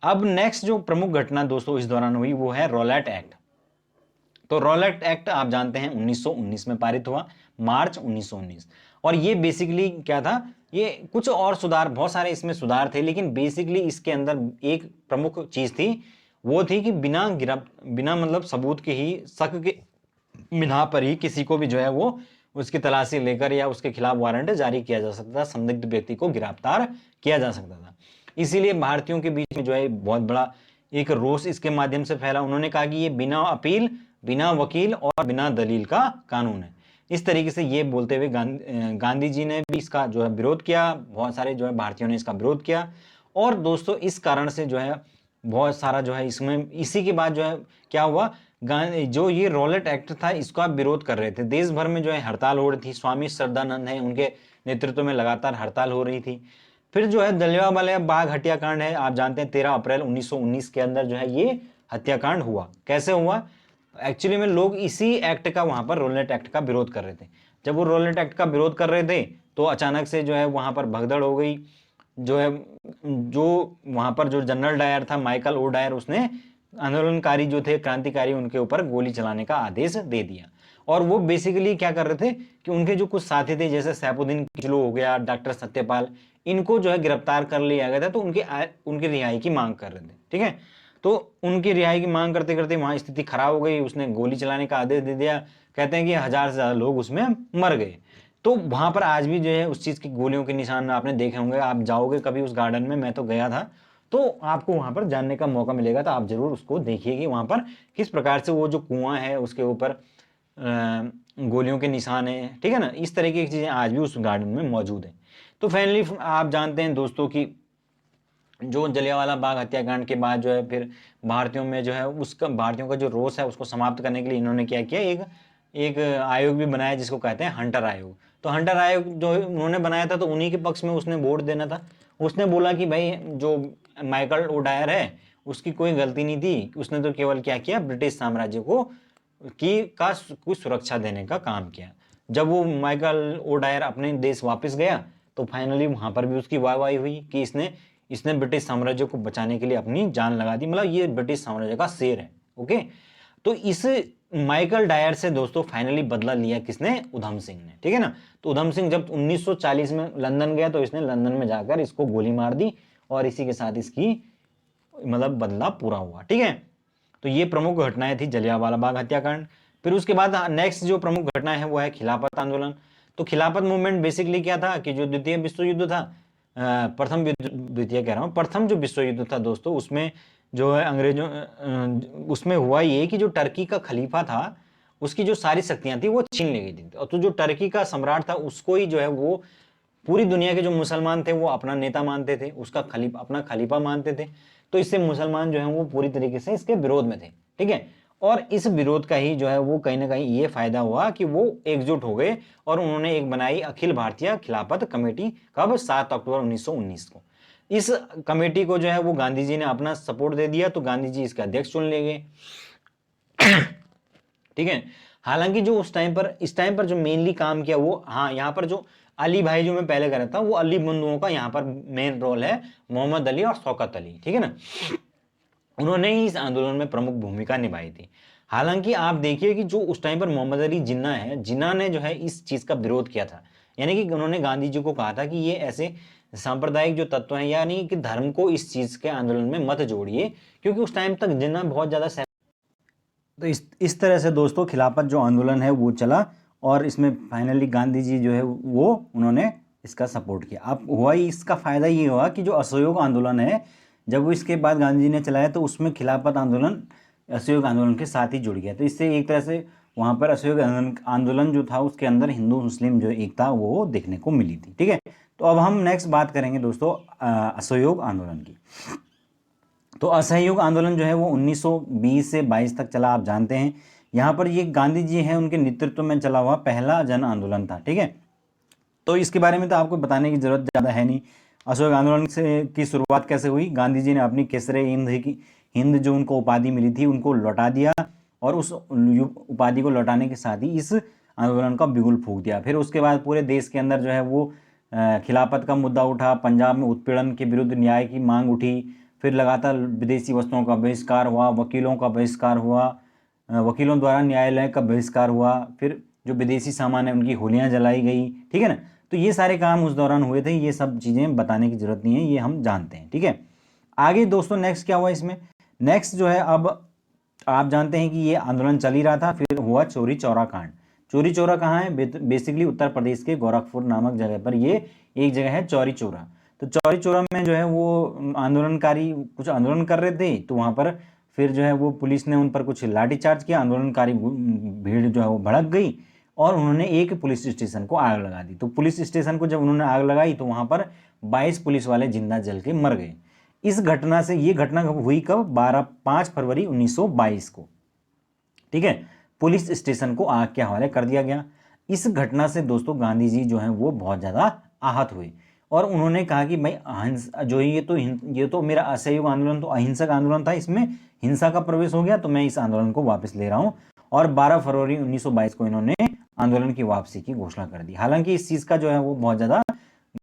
अब नेक्स्ट जो प्रमुख घटना दोस्तों इस दौरान हुई वो है रॉलेट एक्ट। तो रॉलेट एक्ट आप जानते हैं 1919 में पारित हुआ, मार्च 1919। और ये बेसिकली क्या था, ये कुछ और सुधार, बहुत सारे इसमें सुधार थे, लेकिन बेसिकली इसके अंदर एक प्रमुख चीज थी, वो थी कि बिना मतलब सबूत के ही, शक के बिना पर ही किसी को भी जो है वो उसकी तलाशी लेकर या उसके खिलाफ वारंट जारी किया जा सकता था, संदिग्ध व्यक्ति को गिरफ्तार किया जा सकता था। इसीलिए भारतीयों के बीच में जो है बहुत बड़ा एक रोष इसके माध्यम से फैला। उन्होंने कहा कि ये बिना अपील, बिना वकील और बिना दलील का कानून है। इस तरीके से ये बोलते हुए गांधी जी ने भी इसका जो है विरोध किया, बहुत सारे जो है भारतीयों ने इसका विरोध किया। और दोस्तों इस कारण से जो है बहुत सारा जो है इसमें, इसी के बाद जो है क्या हुआ, जो ये रॉलेट एक्ट था इसका विरोध कर रहे थे, देश भर में जो है हड़ताल हो रही थी। स्वामी श्रद्धानंद है, उनके नेतृत्व में लगातार हड़ताल हो रही थी। फिर जो है जलियांवाला बाग हत्याकांड है, आप जानते हैं 13 अप्रैल 1919 के अंदर जो है ये हत्याकांड हुआ। कैसे हुआ, एक्चुअली में लोग इसी एक्ट का, वहां पर रॉलेट एक्ट का विरोध कर रहे थे। जब वो रॉलेट एक्ट का विरोध कर रहे थे तो अचानक से जो है वहां पर भगदड़ हो गई। जो है जो वहां पर जो जनरल डायर था, माइकल ओ डायर, उसने आंदोलनकारी जो थे, क्रांतिकारी, उनके ऊपर गोली चलाने का आदेश दे दिया। और वो बेसिकली क्या कर रहे थे कि उनके जो कुछ साथी थे, जैसे सैफुद्दीन किचलू हो गया, डॉक्टर सत्यपाल, इनको जो है गिरफ्तार कर लिया गया था। तो उनकी रिहाई की मांग कर रहे थे, ठीक है। तो उनकी रिहाई की मांग करते करते वहां स्थिति खराब हो गई, उसने गोली चलाने का आदेश दे दिया। कहते हैं कि 1000 से ज्यादा लोग उसमें मर गए। तो वहां पर आज भी जो है उस चीज की गोलियों के निशान आपने देखे होंगे। आप जाओगे कभी उस गार्डन में, मैं तो गया था, तो आपको वहां पर जानने का मौका मिलेगा, तो आप जरूर उसको देखिए कि वहां पर किस प्रकार से वो जो कुआं है उसके ऊपर गोलियों के निशान है, ठीक है ना। इस तरीके की चीजें आज भी उस गार्डन में मौजूद है। तो फाइनली आप जानते हैं दोस्तों कि जो जलियांवाला बाग हत्याकांड के बाद जो है फिर भारतीयों में जो है उसका, भारतीयों का जो रोष है उसको समाप्त करने के लिए इन्होंने क्या किया, एक एक आयोग भी बनाया जिसको कहते हैं हंटर आयोग। तो हंटर आयोग जो उन्होंने बनाया था तो उन्हीं के पक्ष में उसने वोट देना था। उसने बोला कि भाई जो माइकल ओडायर है उसकी कोई गलती नहीं थी, उसने तो केवल क्या किया, ब्रिटिश साम्राज्य को कुछ सुरक्षा देने का काम किया। जब वो माइकल ओडायर अपने देश वापस गया तो फाइनली वहां पर भी उसकी वाहवाही हुई कि इसने ब्रिटिश साम्राज्य को बचाने के लिए अपनी जान लगा दी, मतलब ये ब्रिटिश साम्राज्य का शेर है। ओके, तो इस माइकल डायर से दोस्तों फाइनली बदला लिया किसने, उधम सिंह ने, ठीक है ना। तो उधम सिंह जब 1940 में लंदन गया तो इसने लंदन में जाकर इसको गोली मार दी और इसी के साथ इसकी मतलब बदला पूरा हुआ, ठीक है। तो ये प्रमुख घटनाएं थी जलियांवाला बाग हत्याकांड। फिर उसके बाद नेक्स्ट जो प्रमुख घटना है वो है खिलाफत आंदोलन। तो खिलाफत मूवमेंट बेसिकली क्या था कि जो द्वितीय विश्व युद्ध था, द्वितीय कह रहा हूँ, प्रथम जो विश्व युद्ध था दोस्तों, उसमें जो है अंग्रेजों उसमें हुआ ये कि जो टर्की का खलीफा था उसकी जो सारी शक्तियां थी वो छीन ली गई थी। और तो जो टर्की का सम्राट था उसको ही जो है वो पूरी दुनिया के जो मुसलमान थे वो अपना नेता मानते थे, उसका अपना खलीफा मानते थे। तो इससे मुसलमान जो है वो पूरी तरीके से इसके विरोध में थे, ठीक है। और इस विरोध का ही जो है वो कहीं ना कहीं ये फायदा हुआ कि वो एकजुट हो गए और उन्होंने एक बनाई अखिल भारतीय खिलाफत कमेटी, कब, 7 अक्टूबर 1919 को। इस कमेटी को जो है वो गांधी जी ने अपना सपोर्ट दे दिया, तो गांधी जी इसके अध्यक्ष चुन ले गए, ठीक है। हालांकि जो इस टाइम पर जो मेनली काम किया वो, हाँ, यहाँ पर जो अली भाई जो मैं पहले कह रहा था, वो अली बंधुओं का यहाँ पर मेन रोल है, मोहम्मद अली और शौकत अली, ठीक है ना। उन्होंने ही इस आंदोलन में प्रमुख भूमिका निभाई थी। हालांकि आप देखिए कि जो उस टाइम पर मोहम्मद अली जिन्ना है, जिन्ना ने जो है इस चीज का विरोध किया था। यानी कि उन्होंने गांधी जी को कहा था कि ये ऐसे सांप्रदायिक जो तत्व हैं, यानी कि धर्म को इस चीज के आंदोलन में मत जोड़िए, क्योंकि उस टाइम तक जिन्ना बहुत ज्यादा। तो इस तरह से दोस्तों खिलाफत जो आंदोलन है वो चला और इसमें फाइनली गांधी जी जो है वो उन्होंने इसका सपोर्ट किया। अब हुआ ही इसका फायदा ये हुआ कि जो असहयोग आंदोलन है, जब वो इसके बाद गांधी जी ने चलाया तो उसमें खिलाफत आंदोलन असहयोग आंदोलन के साथ ही जुड़ गया। तो इससे एक तरह से वहाँ पर असहयोग आंदोलन जो था उसके अंदर हिंदू मुस्लिम जो एकता वो देखने को मिली थी, ठीक है। तो अब हम नेक्स्ट बात करेंगे दोस्तों असहयोग आंदोलन की। तो असहयोग आंदोलन जो है वो 1920 से 22 तक चला, आप जानते हैं। यहाँ पर ये गांधी जी हैं उनके नेतृत्व में चला हुआ पहला जन आंदोलन था, ठीक है। तो इसके बारे में तो आपको बताने की जरूरत ज़्यादा है नहीं। अशोक आंदोलन से की शुरुआत कैसे हुई? गांधी जी ने अपनी केसरे हिंद जो उनको उपाधि मिली थी उनको लौटा दिया, और उस उपाधि को लौटाने के साथ ही इस आंदोलन का बिगुल फूंक दिया। फिर उसके बाद पूरे देश के अंदर जो है वो खिलाफत का मुद्दा उठा, पंजाब में उत्पीड़न के विरुद्ध न्याय की मांग उठी, फिर लगातार विदेशी वस्तुओं का बहिष्कार हुआ, वकीलों का बहिष्कार हुआ, वकीलों द्वारा न्यायालय का बहिष्कार हुआ, फिर जो विदेशी सामान है उनकी होलियां जलाई गई, ठीक है ना। तो ये सारे काम उस दौरान हुए थे, ये सब चीज़ें बताने की जरूरत नहीं है, ये हम जानते हैं, ठीक है। आगे दोस्तों नेक्स्ट क्या हुआ इसमें? नेक्स्ट जो है, अब आप जानते हैं कि ये आंदोलन चल ही रहा था, फिर हुआ चौरी चौरा कांड। चौरी चौरा कहाँ है? बेसिकली उत्तर प्रदेश के गोरखपुर नामक जगह पर ये एक जगह है चौरी चौरा। तो चौरी चौरा में जो है वो आंदोलनकारी कुछ आंदोलन कर रहे थे, तो वहाँ पर फिर जो है वो पुलिस ने उन पर कुछ लाठीचार्ज किया, आंदोलनकारी भीड़ जो है वो भड़क गई और उन्होंने एक पुलिस स्टेशन को आग लगा दी। तो पुलिस स्टेशन को जब उन्होंने आग लगाई तो वहाँ पर 22 पुलिस वाले जिंदा जल के मर गए। इस घटना से, ये घटना हुई कब? 5 फरवरी 1922 को, ठीक है। पुलिस स्टेशन को आग के हवाले कर दिया गया। इस घटना से दोस्तों गांधी जी जो हैं वो बहुत ज़्यादा आहत हुए और उन्होंने कहा कि भाई जो ये तो मेरा असहयोग आंदोलन तो अहिंसक आंदोलन था, इसमें हिंसा का प्रवेश हो गया, तो मैं इस आंदोलन को वापस ले रहा हूँ। और 12 फरवरी 1922 को इन्होंने आंदोलन की वापसी की घोषणा कर दी। हालांकि इस चीज़ का जो है वो बहुत ज़्यादा,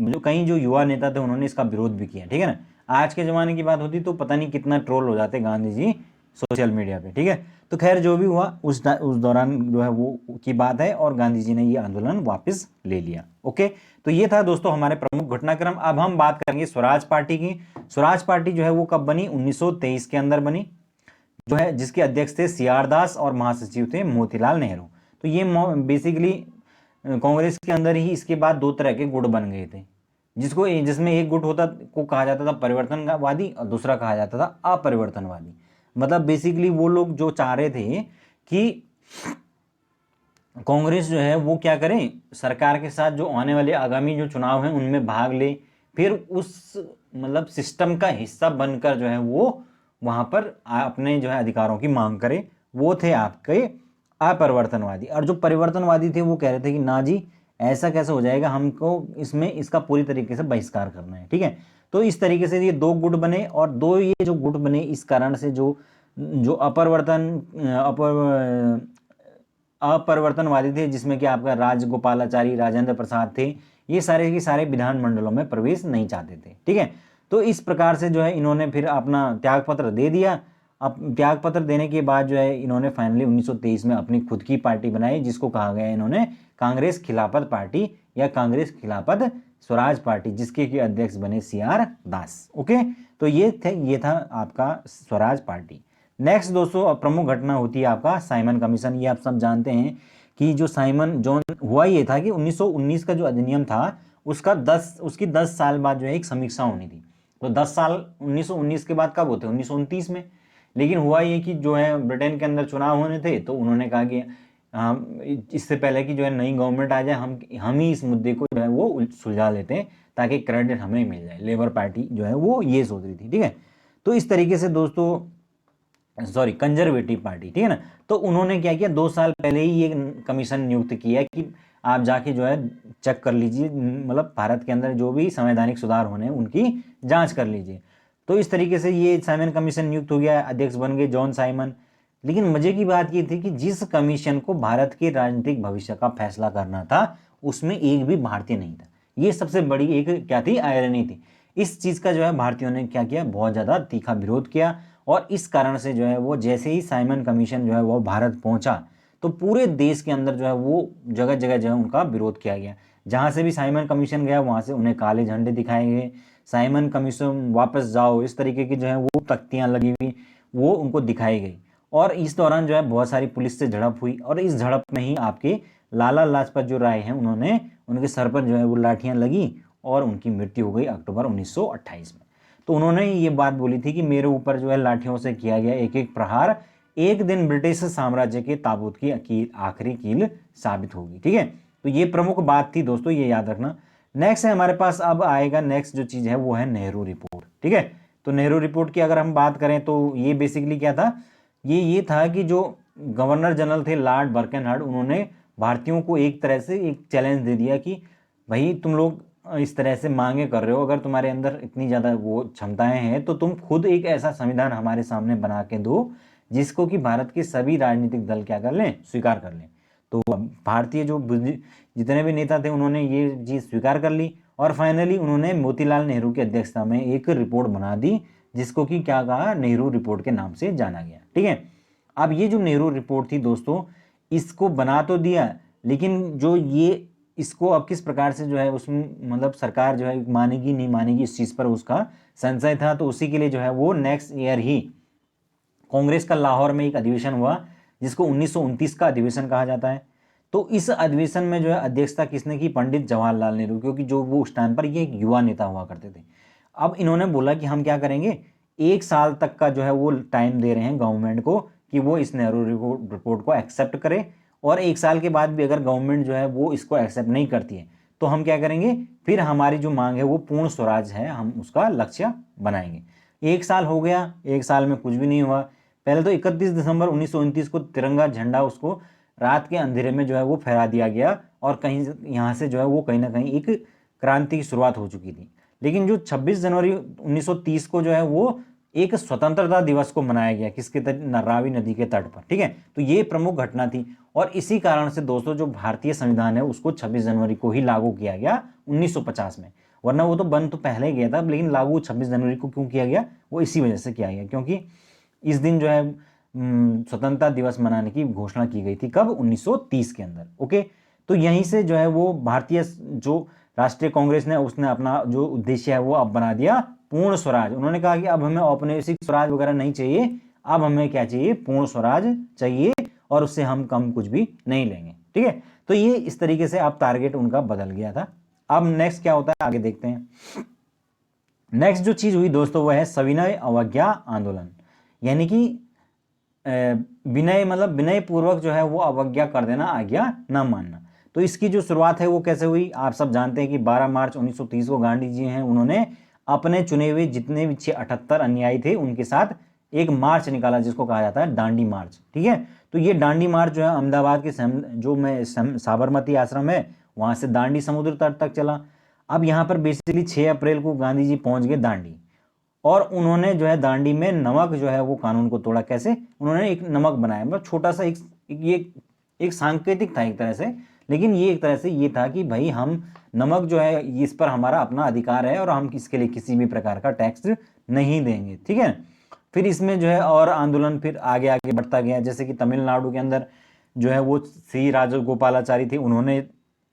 जो कई जो युवा नेता थे उन्होंने इसका विरोध भी किया, ठीक है ना। आज के ज़माने की बात होती तो पता नहीं कितना ट्रोल हो जाते गांधी जी सोशल मीडिया पे, ठीक है। तो खैर जो भी हुआ उस दौरान जो है वो की बात है और गांधी जी ने ये आंदोलन वापस ले लिया। ओके, तो ये था दोस्तों हमारे प्रमुख घटनाक्रम। अब हम बात करेंगे स्वराज पार्टी की। स्वराज पार्टी जो है वो कब बनी? 1923 के अंदर बनी, जो है जिसके अध्यक्ष थे सीआर दास और महासचिव थे मोतीलाल नेहरू। तो ये बेसिकली कांग्रेस के अंदर ही इसके बाद दो तरह के गुट बन गए थे, जिसमें एक गुट को कहा जाता था परिवर्तनवादी और दूसरा कहा जाता था अपरिवर्तनवादी। मतलब बेसिकली वो लोग जो चाह रहे थे कि कांग्रेस जो है वो क्या करें, सरकार के साथ जो आने वाले आगामी जो चुनाव हैं उनमें भाग ले, फिर उस मतलब सिस्टम का हिस्सा बनकर जो है वो वहां पर अपने जो है अधिकारों की मांग करे। वो थे आपके अपरिवर्तनवादी। और जो परिवर्तनवादी थे वो कह रहे थे कि ना जी, ऐसा कैसे हो जाएगा, हमको इसमें इसका पूरी तरीके से बहिष्कार करना है, ठीक है। तो इस तरीके से ये दो गुट बने, और दो ये जो गुट बने इस कारण से जो जो अपरिवर्तनवादी थे, जिसमें कि आपका राजगोपालाचारी, राजेंद्र प्रसाद थे, ये सारे के सारे विधानमंडलों में प्रवेश नहीं चाहते थे, ठीक है। तो इस प्रकार से जो है इन्होंने फिर अपना त्याग पत्र दे दिया। अब त्याग पत्र देने के बाद जो है इन्होंने फाइनली 1923 में अपनी खुद की पार्टी बनाई, जिसको कहा गया इन्होंने कांग्रेस खिलाफत पार्टी या कांग्रेस खिलाफत स्वराज पार्टी, जिसके के अध्यक्ष बने सीआर दास। ओके, तो ये था आपका स्वराज पार्टी। नेक्स्ट दोस्तों प्रमुख घटना होती है आपका साइमन कमीशन। ये आप सब जानते हैं कि जो साइमन जॉन हुआ ये था कि 1919 का जो अधिनियम था उसकी 10 साल बाद जो है एक समीक्षा होनी थी। तो 10 साल 1919 के बाद कब होते? 1929 में। लेकिन हुआ ये कि जो है ब्रिटेन के अंदर चुनाव होने थे, तो उन्होंने कहा कि इससे पहले कि जो है नई गवर्नमेंट आ जाए, हम ही इस मुद्दे को जो है वो सुलझा लेते हैं ताकि क्रेडिट हमें मिल जाए। लेबर पार्टी जो है वो ये सोच रही थी, ठीक है। तो इस तरीके से दोस्तों कंजर्वेटिव पार्टी, ठीक है ना। तो उन्होंने क्या किया, 2 साल पहले ही ये कमीशन नियुक्त किया कि आप जाके जो है चेक कर लीजिए, मतलब भारत के अंदर जो भी संवैधानिक सुधार होने हैं उनकी जांच कर लीजिए। तो इस तरीके से ये साइमन कमीशन नियुक्त हो गया, अध्यक्ष बन गए जॉन साइमन। लेकिन मजे की बात ये थी कि जिस कमीशन को भारत के राजनीतिक भविष्य का फैसला करना था उसमें एक भी भारतीय नहीं था। ये सबसे बड़ी एक क्या थी, आयरनी थी। इस चीज का जो है भारतीयों ने क्या किया, बहुत ज्यादा तीखा विरोध किया। और इस कारण से जो है वो जैसे ही साइमन कमीशन जो है वो भारत पहुंचा, तो पूरे देश के अंदर जो है वो जगह जगह जो है उनका विरोध किया गया। जहां से भी साइमन कमीशन गया वहां से उन्हें काले झंडे दिखाए गए, साइमन कमीशन वापस जाओ, इस तरीके की जो है वो तख्तियां लगी हुई वो उनको दिखाई गई। और इस दौरान जो है बहुत सारी पुलिस से झड़प हुई, और इस झड़प में ही आपके लाला लाजपत जो राय हैं उन्होंने उनके सर पर जो है वो लाठियां लगी और उनकी मृत्यु हो गई अक्टूबर 1928 में। तो उन्होंने ये बात बोली थी कि मेरे ऊपर जो है लाठियों से किया गया एक एक प्रहार एक दिन ब्रिटिश साम्राज्य के ताबूत की आखिरी कील साबित होगी, ठीक है। तो ये प्रमुख बात थी दोस्तों, ये याद रखना। नेक्स्ट है हमारे पास, अब आएगा नेक्स्ट जो चीज है वो है नेहरू रिपोर्ट, ठीक है। तो नेहरू रिपोर्ट की अगर हम बात करें तो ये बेसिकली क्या था, ये था कि जो गवर्नर जनरल थे लॉर्ड बर्कनहार्ड, उन्होंने भारतीयों को एक तरह से एक चैलेंज दे दिया कि भाई तुम लोग इस तरह से मांगे कर रहे हो, अगर तुम्हारे अंदर इतनी ज़्यादा वो क्षमताएं हैं तो तुम खुद एक ऐसा संविधान हमारे सामने बना के दो जिसको कि भारत के सभी राजनीतिक दल क्या कर लें, स्वीकार कर लें। तो भारतीय जो जितने भी नेता थे उन्होंने ये चीज़ स्वीकार कर ली और फाइनली उन्होंने मोतीलाल नेहरू की अध्यक्षता में एक रिपोर्ट बना दी जिसको कि क्या कहा, नेहरू रिपोर्ट के नाम से जाना गया। ठीक है, अब ये जो नेहरू रिपोर्ट थी दोस्तों, इसको बना तो दिया, लेकिन जो ये इसको अब किस प्रकार से जो है उसमें मतलब सरकार जो है मानेगी नहीं मानेगी इस चीज़ पर उसका संशय था। तो उसी के लिए जो है वो नेक्स्ट ईयर ही कांग्रेस का लाहौर में एक अधिवेशन हुआ जिसको 1929 का अधिवेशन कहा जाता है। तो इस अधिवेशन में जो है अध्यक्षता किसने की, पंडित जवाहरलाल नेहरू, क्योंकि जो वो उस टाइम पर ये एक युवा नेता हुआ करते थे। अब इन्होंने बोला कि हम क्या करेंगे, 1 साल तक का जो है वो टाइम दे रहे हैं गवर्नमेंट को कि वो इस नेहरू रिपोर्ट को एक्सेप्ट करे, और 1 साल के बाद भी अगर गवर्नमेंट जो है वो इसको एक्सेप्ट नहीं करती है तो हम क्या करेंगे, फिर हमारी जो मांग है वो पूर्ण स्वराज है, हम उसका लक्ष्य बनाएंगे। 1 साल हो गया, 1 साल में कुछ भी नहीं हुआ। पहले तो 31 दिसंबर 1929 को तिरंगा झंडा उसको रात के अंधेरे में जो है वो फहरा दिया गया और कहीं यहाँ से जो है वो कहीं ना कहीं एक क्रांति की शुरुआत हो चुकी थी। लेकिन जो 26 जनवरी 1930 को जो है वो एक स्वतंत्रता दिवस को मनाया गया, किसके तट, रावी नदी के तट पर। ठीक है, तो ये प्रमुख घटना थी और इसी कारण से दोस्तों जो भारतीय संविधान है उसको 26 जनवरी को ही लागू किया गया 1950 में, वरना वो तो बन तो पहले ही गया था, लेकिन लागू 26 जनवरी को क्यों किया गया, वो इसी वजह से किया गया क्योंकि इस दिन जो है स्वतंत्रता दिवस मनाने की घोषणा की गई थी, कब, 1930 के अंदर। ओके, तो यहीं से जो है वो भारतीय जो राष्ट्रीय कांग्रेस ने उसने अपना जो उद्देश्य है वो अब बना दिया पूर्ण स्वराज। उन्होंने कहा कि अब हमें औपनिवेशिक स्वराज वगैरह नहीं चाहिए, अब हमें क्या चाहिए, पूर्ण स्वराज चाहिए और उससे हम कम कुछ भी नहीं लेंगे। ठीक है, तो ये इस तरीके से अब टारगेट उनका बदल गया था। अब नेक्स्ट क्या होता है आगे देखते हैं। नेक्स्ट जो चीज हुई दोस्तों वो है सविनय अवज्ञा आंदोलन, यानी कि विनय मतलब विनय पूर्वक जो है वो अवज्ञा कर देना, आज्ञा न मानना। तो इसकी जो शुरुआत है वो कैसे हुई, आप सब जानते हैं कि 12 मार्च 1930 को गांधी जी हैं उन्होंने अपने चुने हुए जितने भी 678 अनुयायी थे उनके साथ एक मार्च निकाला जिसको कहा जाता है दांडी मार्च। ठीक है, तो ये दांडी मार्च जो है अहमदाबाद के जो में साबरमती आश्रम है वहां से दांडी समुद्र तट तक चला। अब यहाँ पर बेसिकली 6 अप्रैल को गांधी जी पहुंच गए दांडी और उन्होंने जो है दांडी में नमक जो है वो कानून को तोड़ा। कैसे, उन्होंने एक नमक बनाया, मतलब छोटा सा ये एक सांकेतिक था एक तरह से, लेकिन ये एक तरह से ये था कि भाई हम नमक जो है इस पर हमारा अपना अधिकार है और हम इसके लिए किसी भी प्रकार का टैक्स नहीं देंगे। ठीक है, फिर इसमें जो है और आंदोलन फिर आगे आगे बढ़ता गया, जैसे कि तमिलनाडु के अंदर जो है वो श्री राजगोपालाचारी थे, उन्होंने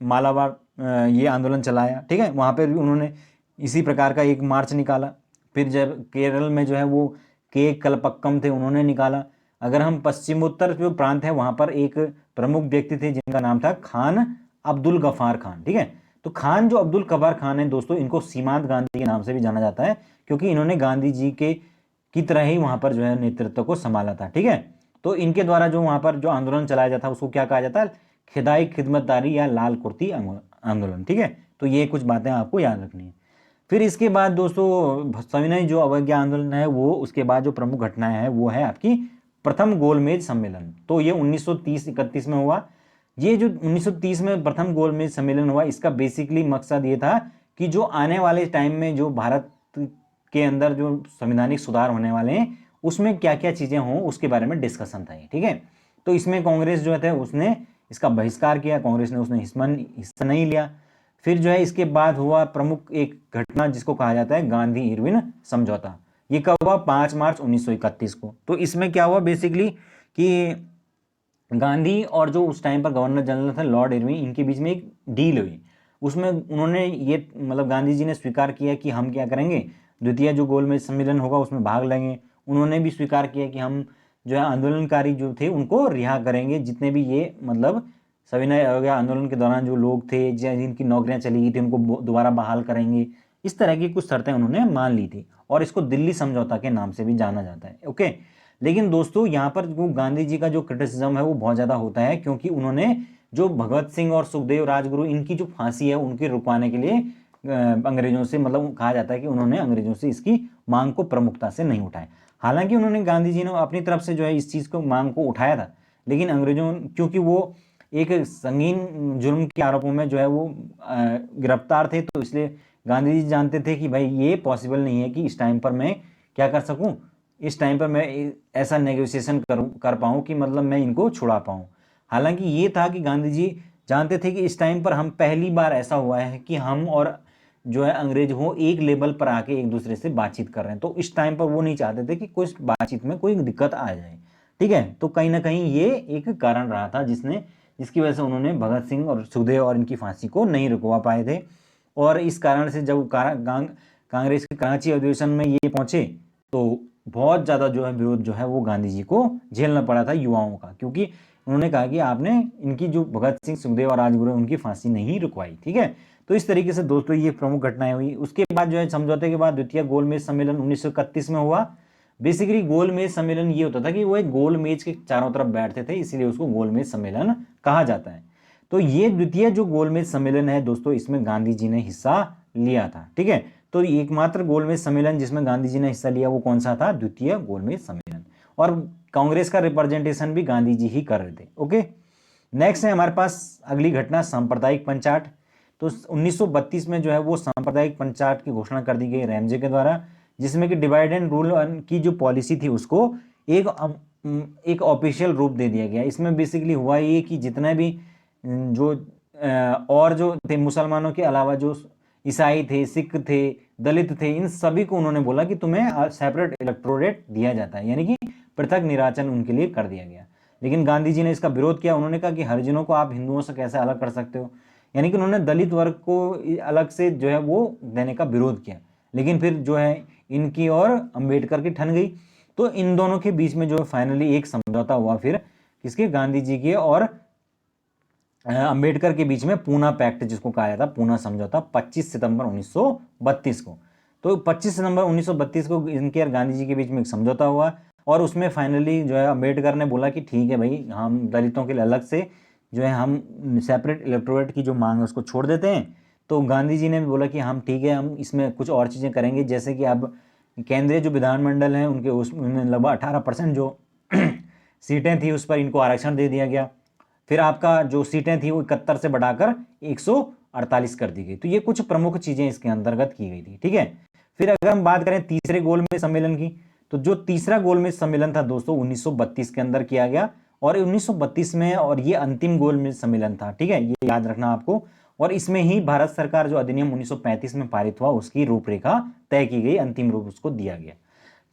मालाबार ये आंदोलन चलाया। ठीक है, वहाँ पर भी उन्होंने इसी प्रकार का एक मार्च निकाला। फिर जब केरल में जो है वो के कलपक्कम थे, उन्होंने निकाला। अगर हम पश्चिमोत्तर जो प्रांत है वहाँ पर एक प्रमुख व्यक्ति थे जिनका नाम था खान अब्दुल गफ्फार खान। ठीक है, तो खान जो अब्दुल गफ्फार खान है दोस्तों, इनको सीमांत गांधी के नाम से भी जाना जाता है क्योंकि इन्होंने गांधी जी के की तरह ही वहाँ पर जो है नेतृत्व को संभाला था। ठीक है, तो इनके द्वारा जो वहाँ पर जो आंदोलन चलाया जाता है उसको क्या कहा जाता है, खिदाई खिदमतदारी या लाल कुर्ती आंदोलन। ठीक है, तो ये कुछ बातें आपको याद रखनी है। फिर इसके बाद दोस्तों सविनय जो अवज्ञा आंदोलन है वो उसके बाद जो प्रमुख घटनाएं हैं वो है आपकी प्रथम गोलमेज सम्मेलन। तो ये 1930-31 में हुआ। ये जो 1930 में प्रथम गोलमेज सम्मेलन हुआ इसका बेसिकली मकसद ये था कि जो आने वाले टाइम में जो भारत के अंदर जो संवैधानिक सुधार होने वाले हैं उसमें क्या क्या चीजें हों उसके बारे में डिस्कशन था ये। ठीक है, तो इसमें कांग्रेस जो है उसने इसका बहिष्कार किया, कांग्रेस ने उसने हिस्सा नहीं लिया। फिर जो है इसके बाद हुआ प्रमुख एक घटना जिसको कहा जाता है गांधी इरविन समझौता। ये कब हुआ, 5 मार्च 1931 को। तो इसमें क्या हुआ बेसिकली कि गांधी और जो उस टाइम पर गवर्नर जनरल थे लॉर्ड इरविन, इनके बीच में एक डील हुई। उसमें उन्होंने ये मतलब गांधी जी ने स्वीकार किया कि हम क्या करेंगे, द्वितीय जो गोलमेज सम्मेलन होगा उसमें भाग लेंगे। उन्होंने भी स्वीकार किया कि हम जो है आंदोलनकारी जो थे उनको रिहा करेंगे, जितने भी ये मतलब सविनय अवज्ञा आंदोलन के दौरान जो लोग थे जिनकी नौकरियां चली गई थी उनको दोबारा बहाल करेंगे। इस तरह की कुछ शर्तें उन्होंने मान ली थी और इसको दिल्ली समझौता के नाम से भी जाना जाता है। ओके, लेकिन दोस्तों यहाँ पर वो गांधी जी का जो क्रिटिसिज्म है वो बहुत ज़्यादा होता है क्योंकि उन्होंने जो भगत सिंह और सुखदेव राजगुरु इनकी जो फांसी है उनके रुकवाने के लिए अंग्रेजों से मतलब कहा जाता है कि उन्होंने अंग्रेजों से इसकी मांग को प्रमुखता से नहीं उठाया। हालांकि उन्होंने गांधी जी ने अपनी तरफ से जो है इस चीज़ को मांग को उठाया था, लेकिन अंग्रेजों क्योंकि वो एक संगीन जुर्म के आरोपों में जो है वो गिरफ्तार थे। तो इसलिए गांधी जी जानते थे कि भाई ये पॉसिबल नहीं है कि इस टाइम पर मैं क्या कर सकूं, इस टाइम पर मैं ऐसा नेगोशिएशन कर पाऊं कि मतलब मैं इनको छुड़ा पाऊं। हालांकि ये था कि गांधी जी जानते थे कि इस टाइम पर हम पहली बार ऐसा हुआ है कि हम और जो है अंग्रेज हो एक लेवल पर आके एक दूसरे से बातचीत कर रहे हैं। तो इस टाइम पर वो नहीं चाहते थे कि कुछ बातचीत में कोई दिक्कत आ जाए। ठीक है, तो कहीं ना कहीं ये एक कारण रहा था जिसकी वजह से उन्होंने भगत सिंह और सुखदेव और इनकी फांसी को नहीं रुकवा पाए थे। और इस कारण से जब कांग्रेस के कराची अधिवेशन में ये पहुंचे तो बहुत ज़्यादा जो है विरोध जो है वो गांधी जी को झेलना पड़ा था युवाओं का, क्योंकि उन्होंने कहा कि आपने इनकी जो भगत सिंह सुखदेव और राजगुरु उनकी फांसी नहीं रुकवाई। ठीक है, तो इस तरीके से दोस्तों ये प्रमुख घटनाएं हुई। उसके बाद जो है समझौते के बाद द्वितीय गोलमेज सम्मेलन 1931 में हुआ। बेसिकली गोलमेज सम्मेलन ये होता था कि वो एक गोल मेज के चारों तरफ बैठते थे, इसीलिए उसको गोलमेज सम्मेलन कहा जाता है। तो ये द्वितीय जो गोलमेज सम्मेलन है दोस्तों, इसमें गांधी जी ने हिस्सा लिया था। ठीक है, तो एकमात्र गोलमेज सम्मेलन जिसमें गांधी जी ने हिस्सा लिया वो कौन सा था, द्वितीय गोलमेज सम्मेलन। और कांग्रेस का रिप्रेजेंटेशन भी गांधी जी ही कर रहे थे। ओके, नेक्स्ट है हमारे पास अगली घटना सांप्रदायिक पंचाट। तो 1932 में जो है वो सांप्रदायिक पंचाट की घोषणा कर दी गई रैमजे के द्वारा, जिसमें कि डिवाइड एंड रूल की जो पॉलिसी थी उसको एक ऑफिशियल रूप दे दिया गया। इसमें बेसिकली हुआ ये कि जितने भी जो और जो थे मुसलमानों के अलावा जो ईसाई थे, सिख थे, दलित थे, इन सभी को उन्होंने बोला कि तुम्हें सेपरेट इलेक्टोरेट दिया जाता है, यानी कि पृथक निर्वाचन उनके लिए कर दिया गया। लेकिन गांधी जी ने इसका विरोध किया। उन्होंने कहा कि हरिजनों को आप हिंदुओं से कैसे अलग कर सकते हो, यानी कि उन्होंने दलित वर्ग को अलग से जो है वो देने का विरोध किया। लेकिन फिर जो है इनकी और अंबेडकर की ठन गई। तो इन दोनों के बीच में जो है फाइनली एक समझौता हुआ, फिर किसके, गांधी जी के और अंबेडकर के बीच में पूना पैक्ट जिसको कहा जाता, पूना समझौता 25 सितंबर 1932 को। तो 25 सितंबर 1932 को इनके और गांधी जी के बीच में एक समझौता हुआ और उसमें फाइनली जो है अंबेडकर ने बोला कि ठीक है भाई, हम दलितों के लिए अलग से जो है हम सेपरेट इलेक्टोरेट की जो मांग है उसको छोड़ देते हैं। तो गांधी जी ने भी बोला कि हम ठीक है, हम इसमें कुछ और चीज़ें करेंगे, जैसे कि अब केंद्रीय जो विधानमंडल है उनके उसमें लगभग 18% जो सीटें थी उस पर इनको आरक्षण दे दिया गया। फिर आपका जो सीटें थी वो 71 से बढ़ाकर 148 कर दी गई। तो ये कुछ प्रमुख चीजें इसके अंतर्गत की गई थी। ठीक है, फिर अगर हम बात करें तीसरे गोलमेज सम्मेलन की, तो जो तीसरा गोलमेज सम्मेलन था दोस्तों 1932 के अंदर किया गया और 1932 में, और ये अंतिम गोलमेज सम्मेलन था। ठीक है, ये याद रखना आपको। और इसमें ही भारत सरकार जो अधिनियम 1935 में पारित हुआ उसकी रूपरेखा तय की गई, अंतिम रूप उसको दिया गया।